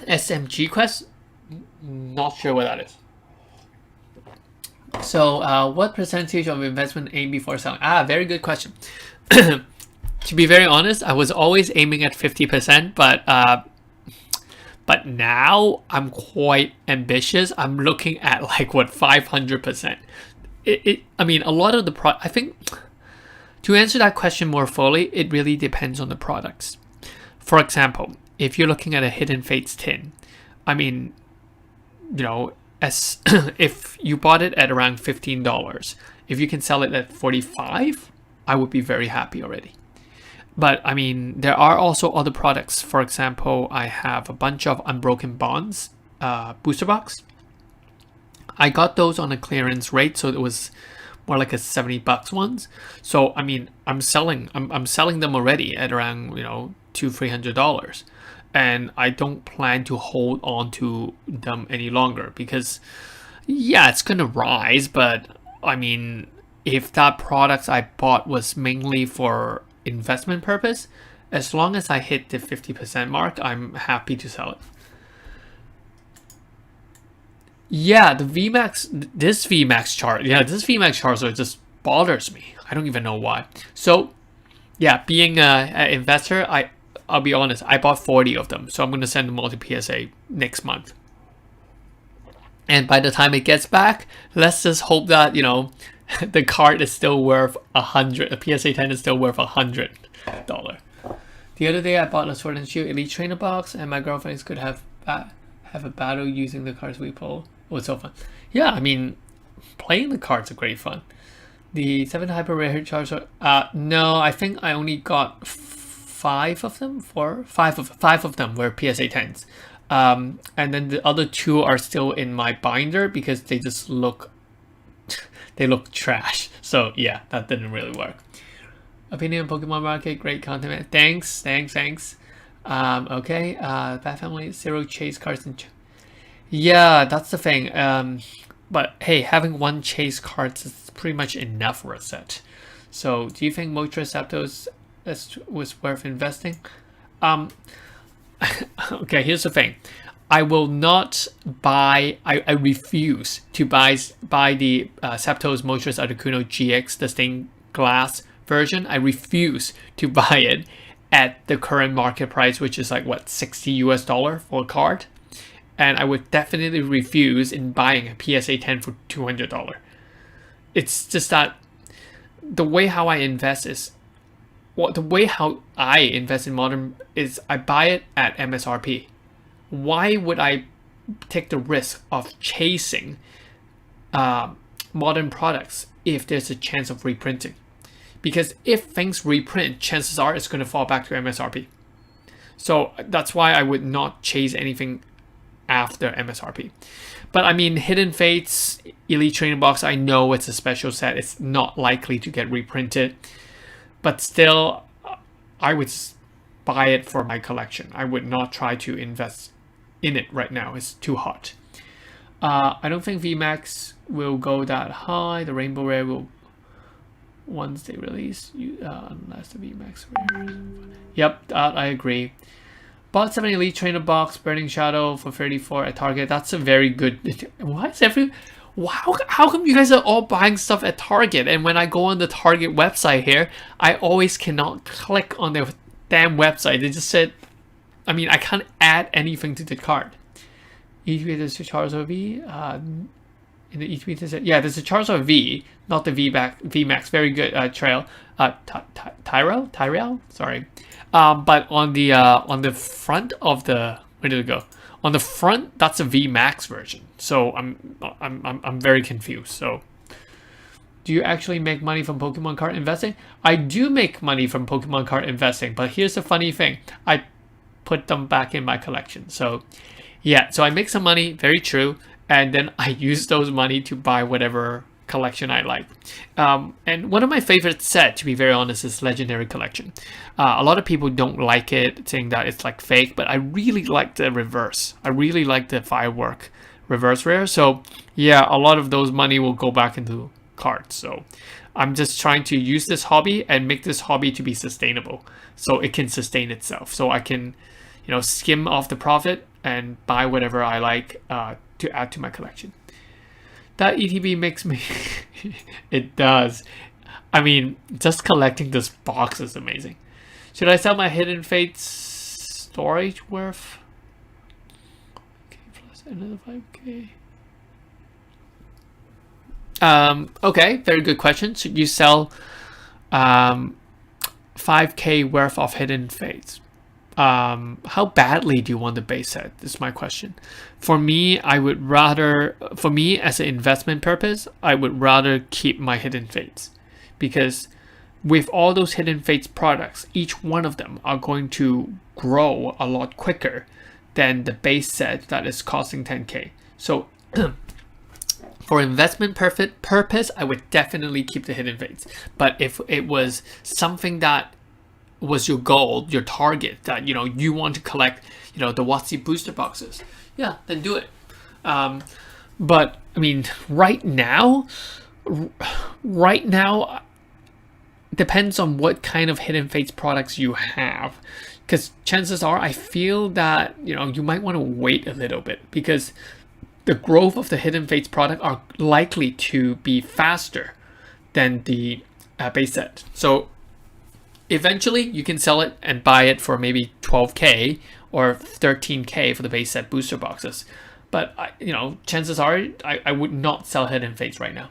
SMG Quest? Not sure what that is. So what percentage of investment aim before selling? Very good question. To be very honest, I was always aiming at 50%, but But now I'm quite ambitious. I'm looking at like what 500%. I mean, a lot of the I think to answer that question more fully, it really depends on the products. For example, if you're looking at a Hidden Fates tin, I mean, you know, as if you bought it at around $15, if you can sell it at 45, I would be very happy already. But I mean, there are also other products. For example, I have a bunch of Unbroken Bonds booster box. I got those on a clearance rate, so it was more like a $70 ones. So I mean, I'm selling them already at around, you know, $200-300, and I don't plan to hold on to them any longer because, yeah, it's gonna rise. But I mean, if that product I bought was mainly for investment purpose, as long as I hit the 50% mark, I'm happy to sell it. Yeah, the Vmax, this Vmax chart, this Vmax Charizard just bothers me. I don't even know why. So, yeah, being an investor, I'll be honest, I bought 40 of them, so I'm going to send them all to PSA next month. And by the time it gets back, let's just hope that, you know, the card is still worth 100. A PSA 10 is still worth $100. The other day I bought a Sword and Shield Elite Trainer box, and my girlfriends could have a battle using the cards we pull. It was so fun. Yeah, I mean, playing the cards are great fun. The 7 hyper rare Charizard. No, I think I only got 5 of them. 5 of them were PSA 10s. And then the other 2 are still in my binder because they just look trash. So yeah, that didn't really work. Opinion on Pokemon market, great content. Thanks. Okay. Bat Family, 0 chase cards and yeah, that's the thing. But hey, having 1 chase cards is pretty much enough for a set. So do you think Moltres Zapdos was worth investing? Okay, here's the thing. I will not buy. I refuse to buy the Zapdos Moltres Articuno GX, the stained glass version. I refuse to buy it at the current market price, which is like what, $60 for a card. And I would definitely refuse in buying a PSA 10 for $200. It's just that the way how I invest is, the way how I invest in modern is I buy it at MSRP. Why would I take the risk of chasing modern products if there's a chance of reprinting? Because if things reprint, chances are it's going to fall back to MSRP. So that's why I would not chase anything after MSRP. But I mean, Hidden Fates Elite Training Box, I know it's a special set. It's not likely to get reprinted. But still, I would buy it for my collection. I would not try to invest in it right now. It's too hot. I don't think Vmax will go that high. The Rainbow Rare will, once they release, unless the Vmax Rare. Yep, I agree. Bought 7 Elite Trainer box, Burning Shadow for 34 at Target. That's a very good. Why is how come you guys are all buying stuff at Target? And when I go on the Target website here, I always cannot click on their damn website. They just said, I mean, I can't add anything to the card. E-tweet is a Charizard V. In the E-tweet is yeah, there's a Charizard V, not the Vmax. Very good trail. Tyrell. Sorry. But on the front of the, where did it go? On the front, that's a Vmax version. So I'm very confused. So, do you actually make money from Pokemon card investing? I do make money from Pokemon card investing, but here's the funny thing: I put them back in my collection. So, yeah, so I make some money, very true, and then I use those money to buy whatever collection I like. And one of my favorite sets, to be very honest, is Legendary Collection. A lot of people don't like it, saying that it's like fake, but I really like the reverse. I really like the Firework reverse rare. So yeah, a lot of those money will go back into cards. So I'm just trying to use this hobby and make this hobby to be sustainable, so it can sustain itself. So I can, skim off the profit and buy whatever I like to add to my collection. That ETB makes me it does. I mean, just collecting this box is amazing. Should I sell my Hidden Fates storage worth? another 5K. Okay, very good question. So you sell 5K worth of hidden fates. How badly do you want the base set? Is my question. For me, as an investment purpose, I would rather keep my hidden fates, because with all those hidden fates products, each one of them are going to grow a lot quicker than the base set that is costing 10K. So for investment purpose, I would definitely keep the hidden fates. But if it was something that was your goal, your target, that you want to collect, the WotC booster boxes, yeah, then do it. But I mean, right now, depends on what kind of hidden fates products you have, because chances are, I feel that you might want to wait a little bit, because the growth of the hidden fates product are likely to be faster than the base set. So eventually you can sell it and buy it for maybe 12K or 13K for the base set booster boxes. But chances are I would not sell hidden fates right now.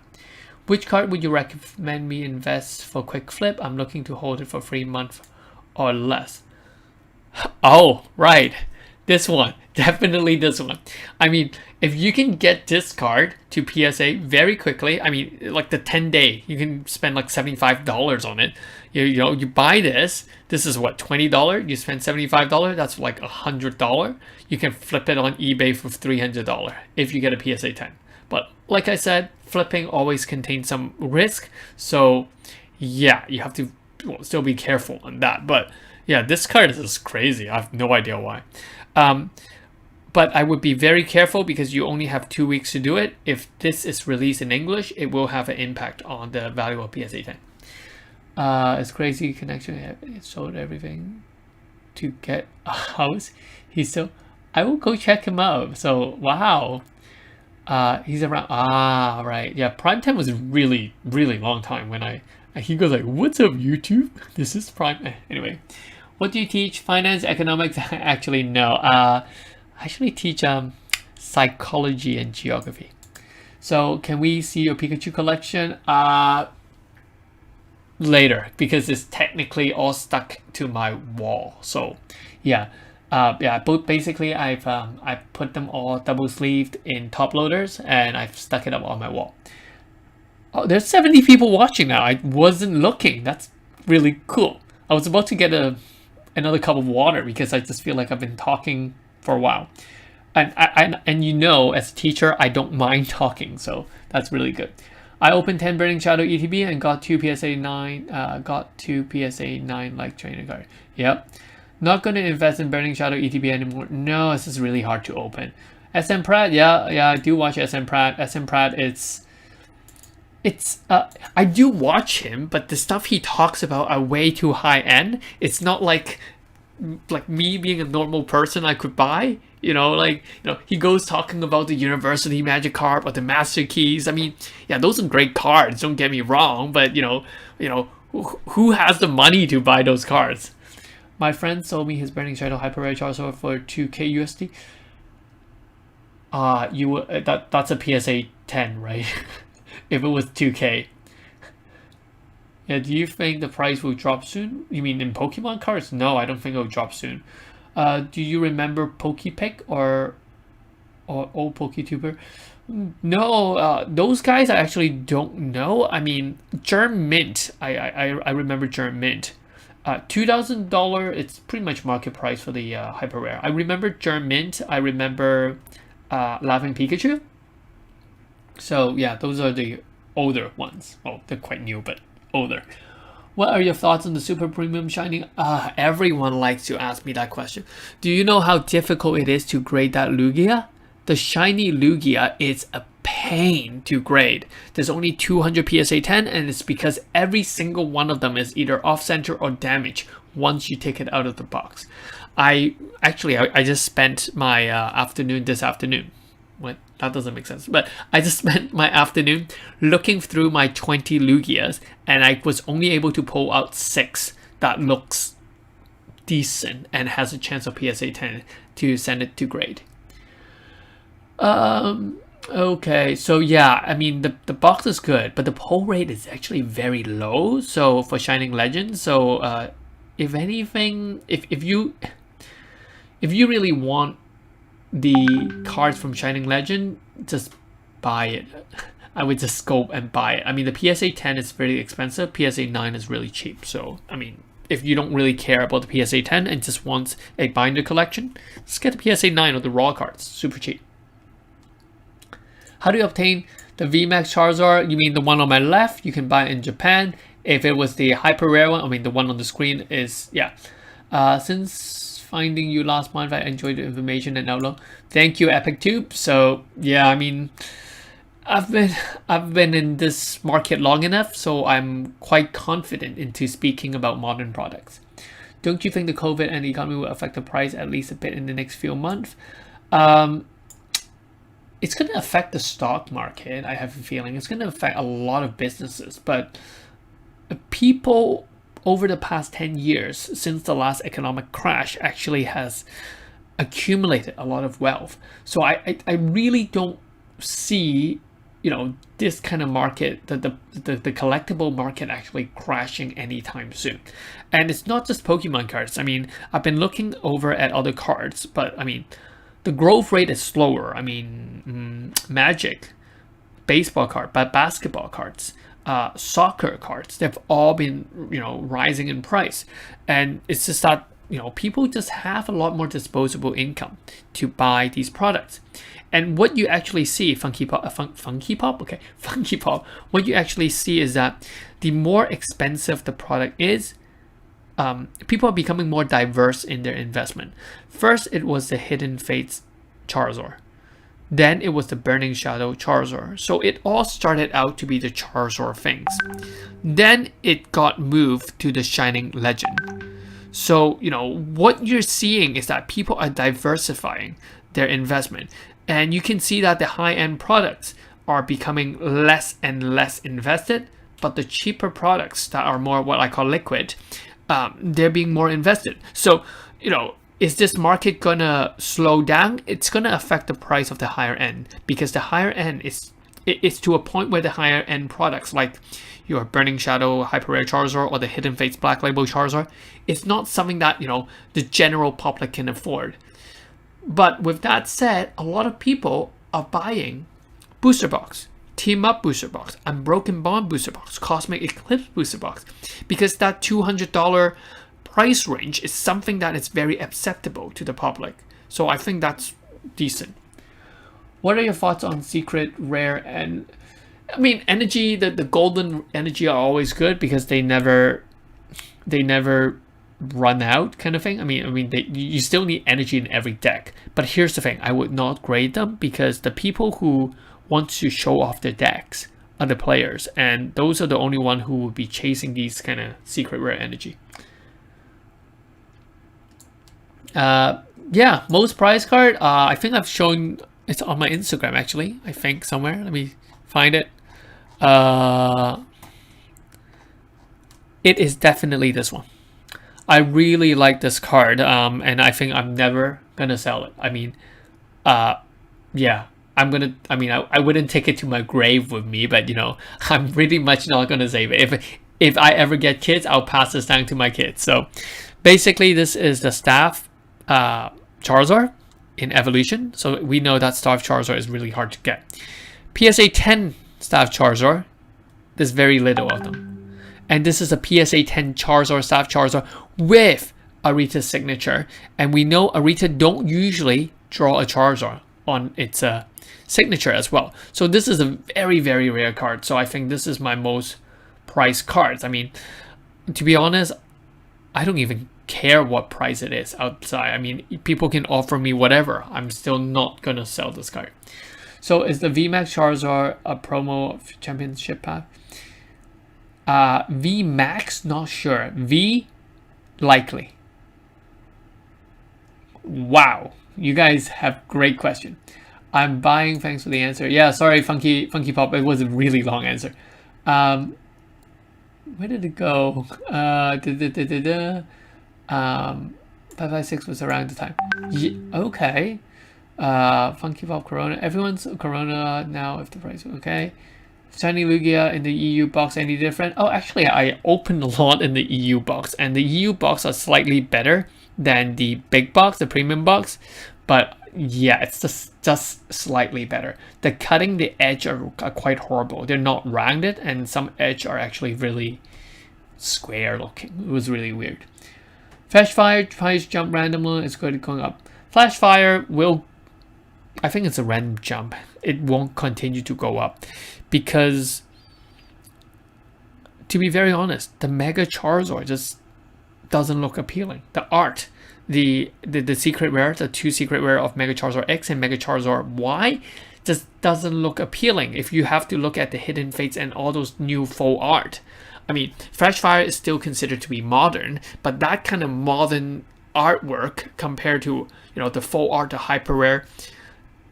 Which card would you recommend me invest for quick flip? I'm looking to hold it for 3 months or less. Oh, right. This one. Definitely this one. I mean, if you can get this card to PSA very quickly, I mean, like the 10-day, you can spend like $75 on it. You buy this. This is what, $20? You spend $75. That's like $100. You can flip it on eBay for $300 if you get a PSA 10. But like I said, flipping always contains some risk. So yeah, you have to still be careful on that. But yeah, this card is crazy. I have no idea why. But I would be very careful, because you only have 2 weeks to do it. If this is released in English, it will have an impact on the value of PSA 10. It's crazy connection. It sold everything to get a house. I will go check him out. So wow. He's around. Right. Yeah, Prime Time was really, really long time when he goes like, "What's up, YouTube? This is Prime." Anyway, what do you teach? Finance, economics? Actually, no. I actually teach psychology and geography. So can we see your Pikachu collection? Later, because it's technically all stuck to my wall. So yeah. But basically I've put them all double sleeved in top loaders, and I've stuck it up on my wall. Oh, there's 70 people watching now. I wasn't looking. That's really cool. I was about to get another cup of water, because I just feel like I've been talking for a while. And as a teacher, I don't mind talking, so that's really good. I opened 10 Burning Shadow ETB and got 2 PSA 9 like trainer card. Yep. Not going to invest in Burning Shadow ETB anymore. No, this is really hard to open. SM Pratt, yeah, I do watch SM Pratt. SM Pratt, I do watch him, but the stuff he talks about are way too high end. It's not like me being a normal person I could buy. He goes talking about the University Magikarp or the Master Keys. I mean, yeah, those are great cards, don't get me wrong, but who has the money to buy those cards? My friend sold me his Burning Shadow Hyper Rare Charizard for 2K USD. That's a PSA 10, right? If it was 2K. Yeah, do you think the price will drop soon? You mean in Pokemon cards? No, I don't think it will drop soon. Do you remember PokePick or old PokeTuber? No, those guys I actually don't know. I mean, Germ Mint. I remember Germ Mint. $2,000. It's pretty much market price for the hyper rare. I remember Germ Mint. I remember Laughing Pikachu. So yeah, those are the older ones. Well, they're quite new, but older. What are your thoughts on the Super Premium Shining? Everyone likes to ask me that question. Do you know how difficult it is to grade that Lugia? The shiny Lugia is a pain to grade. There's only 200 PSA 10, and it's because every single one of them is either off-center or damaged once you take it out of the box. I just spent my afternoon this afternoon. What? That doesn't make sense. But I just spent my afternoon looking through my 20 Lugias, and I was only able to pull out 6 that looks decent and has a chance of PSA 10 to send it to grade. Okay, so yeah, I mean the box is good, but the pull rate is actually very low. So for Shining Legend, so if anything, if you really want the cards from Shining Legend, just buy it. I would just scope and buy it. I mean, the PSA 10 is very expensive. PSA 9 is really cheap. So, I mean, if you don't really care about the PSA 10 and just want a binder collection, just get the PSA 9 or the raw cards. Super cheap. How do you obtain the Vmax Charizard? You mean the one on my left? You can buy it in Japan. If it was the hyper rare one, I mean, the one on the screen is, yeah. Since finding you last month, I enjoyed the information and outlook. Thank you, EpicTube. So, yeah, I mean, I've been in this market long enough, so I'm quite confident into speaking about modern products. Don't you think the COVID and the economy will affect the price at least a bit in the next few months? It's going to affect the stock market. I have a feeling it's going to affect a lot of businesses, but people over the past 10 years since the last economic crash actually has accumulated a lot of wealth. So I really don't see, you know, this kind of market, the collectible market actually crashing anytime soon. And it's not just Pokemon cards. I mean, I've been looking over at other cards, but I mean, the growth rate is slower. I mean, Magic, baseball card, but basketball cards, soccer cards, they've all been, you know, rising in price. And it's just that, you know, people just have a lot more disposable income to buy these products. And what you actually see, Funky Pop, what you actually see is that the more expensive the product is, people are becoming more diverse in their investment. First, it was the Hidden Fates Charizard. Then it was the Burning Shadow Charizard. So it all started out to be the Charizard things. Then it got moved to the Shining Legend. So, you know, what you're seeing is that people are diversifying their investment. And you can see that the high-end products are becoming less and less invested, but the cheaper products that are more what I call liquid, they're being more invested. So, you know, is this market gonna slow down? It's gonna affect the price of the higher end, because the higher end it's to a point where the higher end products like your Burning Shadow Hyper Rare Charizard or the Hidden Fates Black Label Charizard, it's not something that, you know, the general public can afford. But with that said, a lot of people are buying booster box, Team Up booster box, Unbroken Bond booster box, Cosmic Eclipse booster box, because that $200 price range is something that is very acceptable to the public. So I think that's decent. What are your thoughts on secret, rare, and I mean energy? The golden energy are always good because they never run out, kind of thing. I mean, you still need energy in every deck. But here's the thing: I would not grade them because the people who want to show off their decks are the players, and those are the only one who will be chasing these kind of secret rare energy. Yeah, most prize card. I think I've shown it's on my Instagram actually. I think somewhere. Let me find it. It is definitely this one. I really like this card, and I think I'm never gonna sell it. I mean, yeah, I wouldn't take it to my grave with me, but you know, I'm pretty much not gonna save it. If I ever get kids, I'll pass this down to my kids. So, basically, this is the staff Charizard in evolution. So we know that staff Charizard is really hard to get. PSA 10 staff Charizard, there's very little of them. And this is a PSA 10 Charizard, staff Charizard with Arita's signature. And we know Arita don't usually draw a Charizard on its signature as well. So this is a very, very rare card. So I think this is my most priced cards. I mean, to be honest, I don't even care what price it is outside. I mean, people can offer me whatever. I'm still not going to sell this card. So is the VMAX Charizard a promo championship pack? Vmax, not sure. V, likely. Wow, you guys have great question. I'm buying. Thanks for the answer. Yeah, sorry, Funky Pop. It was a really long answer. Where did it go? 556 was around the time. Okay. Funky Pop Corona. Everyone's Corona now if the price okay. Shiny Lugia in the EU box any different? Oh, actually, I opened a lot in the EU box, and the EU box are slightly better than the big box, the premium box. But yeah, it's just slightly better. The cutting, the edge are quite horrible. They're not rounded, and some edge are actually really square looking. It was really weird. Flash Fire price jump randomly. It's good going up. Flash Fire will, I think it's a random jump. It won't continue to go up because, to be very honest, the Mega Charizard just doesn't look appealing. The art, the secret rare, the 2 secret rare of Mega Charizard X and Mega Charizard Y just doesn't look appealing if you have to look at the hidden fates and all those new faux art. I mean, Flash Fire is still considered to be modern, but that kind of modern artwork compared to, you know, the faux art, the hyper rare,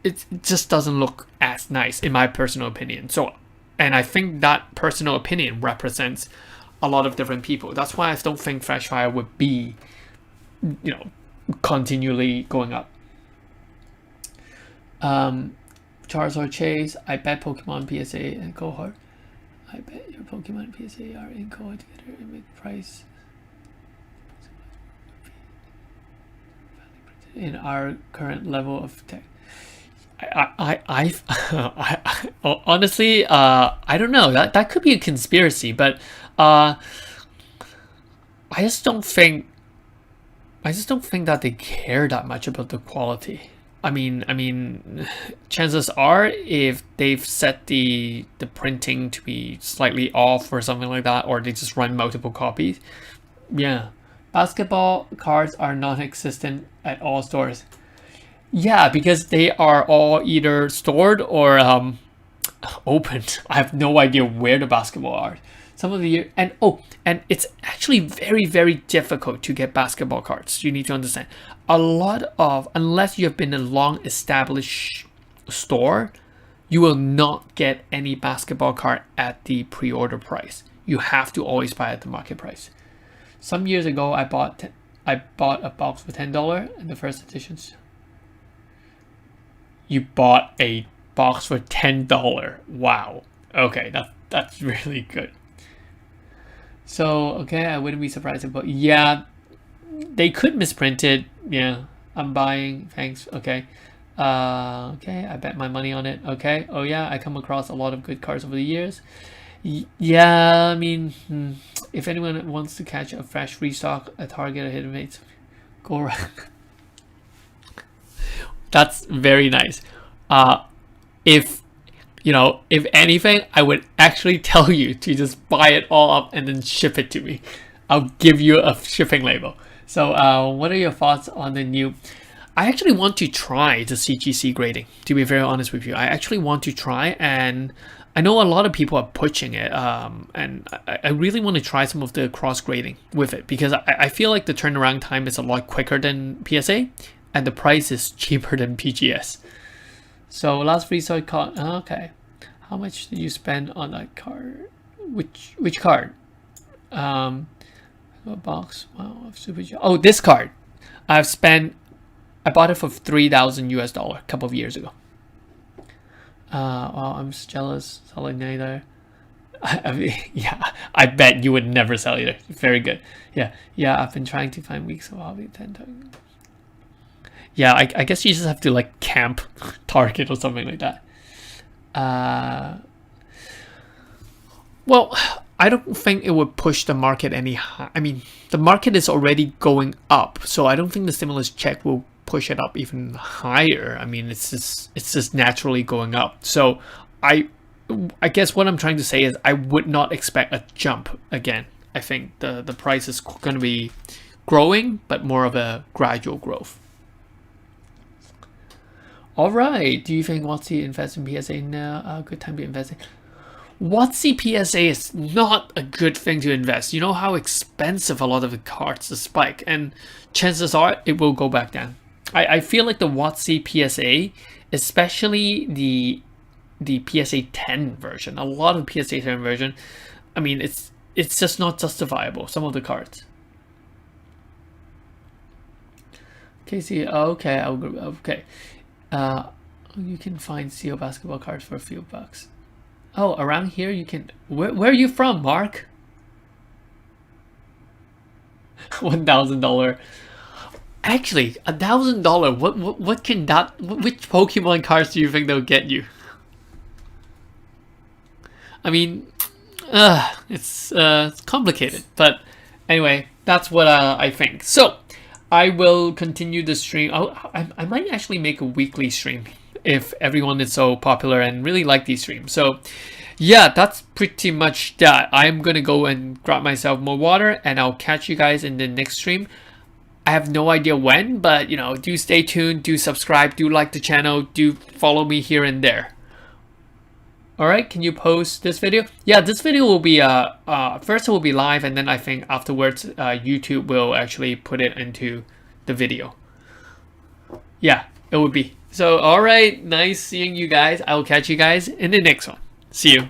it just doesn't look as nice in my personal opinion. So, and I think that personal opinion represents a lot of different people. That's why I don't think Flash Fire would be, you know, continually going up. Charizard Chase. I bet Pokemon PSA and Go Hard. I bet your Pokemon PSA are in cohort together and make price in our current level of tech. I honestly, I don't know. That could be a conspiracy, but I just don't think that they care that much about the quality. I mean, chances are if they've set the printing to be slightly off or something like that, or they just run multiple copies, yeah. Basketball cards are non-existent at all stores. Yeah, because they are all either stored or opened. I have no idea where the basketball are. Some of the and it's actually very, very difficult to get basketball cards. You need to understand. A lot of, unless you have been a long established store, you will not get any basketball card at the pre-order price. You have to always buy at the market price. Some years ago, I bought a box for $10 in the first editions. You bought a box for $10. Wow. Okay, that's really good. So okay, I wouldn't be surprised about, yeah, they could misprint it. Yeah, I'm buying. Thanks. Okay. Okay, I bet my money on it. Okay. Oh yeah, I come across a lot of good cards over the years. Yeah, I mean, if anyone wants to catch a fresh restock, a target, a hidden mates, go around. That's very nice. If you know, if anything, I would actually tell you to just buy it all up and then ship it to me. I'll give you a shipping label. So what are your thoughts on the new? I actually want to try the CGC grading, to be very honest with you. I actually want to try, and I know a lot of people are pushing it, and I really want to try some of the cross grading with it, because I feel like the turnaround time is a lot quicker than PSA, and the price is cheaper than PGS. So last free side card. Okay, how much did you spend on that card? Which card? A box. Wow, super. Oh, this card. I bought it for $3,000 a couple of years ago. Well, I'm just jealous. Selling neither. I mean, yeah, I bet you would never sell either. Very good. Yeah. I've been trying to find weeks of hobby 10 times. Yeah, I guess you just have to like camp Target or something like that. Well, I don't think it would push the market any high. I mean, the market is already going up, so I don't think the stimulus check will push it up even higher. I mean, it's just naturally going up. So I guess what I'm trying to say is I would not expect a jump again. I think the price is going to be growing, but more of a gradual growth. All right. Do you think WotC invest in PSA now? A good time to invest in? WotC PSA is not a good thing to invest. You know how expensive a lot of the cards spike, and chances are it will go back down. I feel like the WotC PSA, especially the PSA 10 version, a lot of PSA 10 version, I mean, it's just not justifiable, some of the cards. Casey, okay, okay. You can find seal basketball cards for a few bucks. Oh, around here you can. Where are you from, Mark? $1,000. Actually, $1,000. What can that? Which Pokemon cards do you think they'll get you? I mean, it's complicated, but anyway, that's what I think. So I will continue the stream. I might actually make a weekly stream if everyone is so popular and really like these streams. So yeah, that's pretty much that. I'm gonna go and grab myself more water, and I'll catch you guys in the next stream. I have no idea when, but you know, do stay tuned, do subscribe, do like the channel, do follow me here and there. All right, can you post this video? Yeah, this video will be first it will be live, and then I think afterwards YouTube will actually put it into the video. Yeah, it would be. So all right, nice seeing you guys. I will catch you guys in the next one. See you.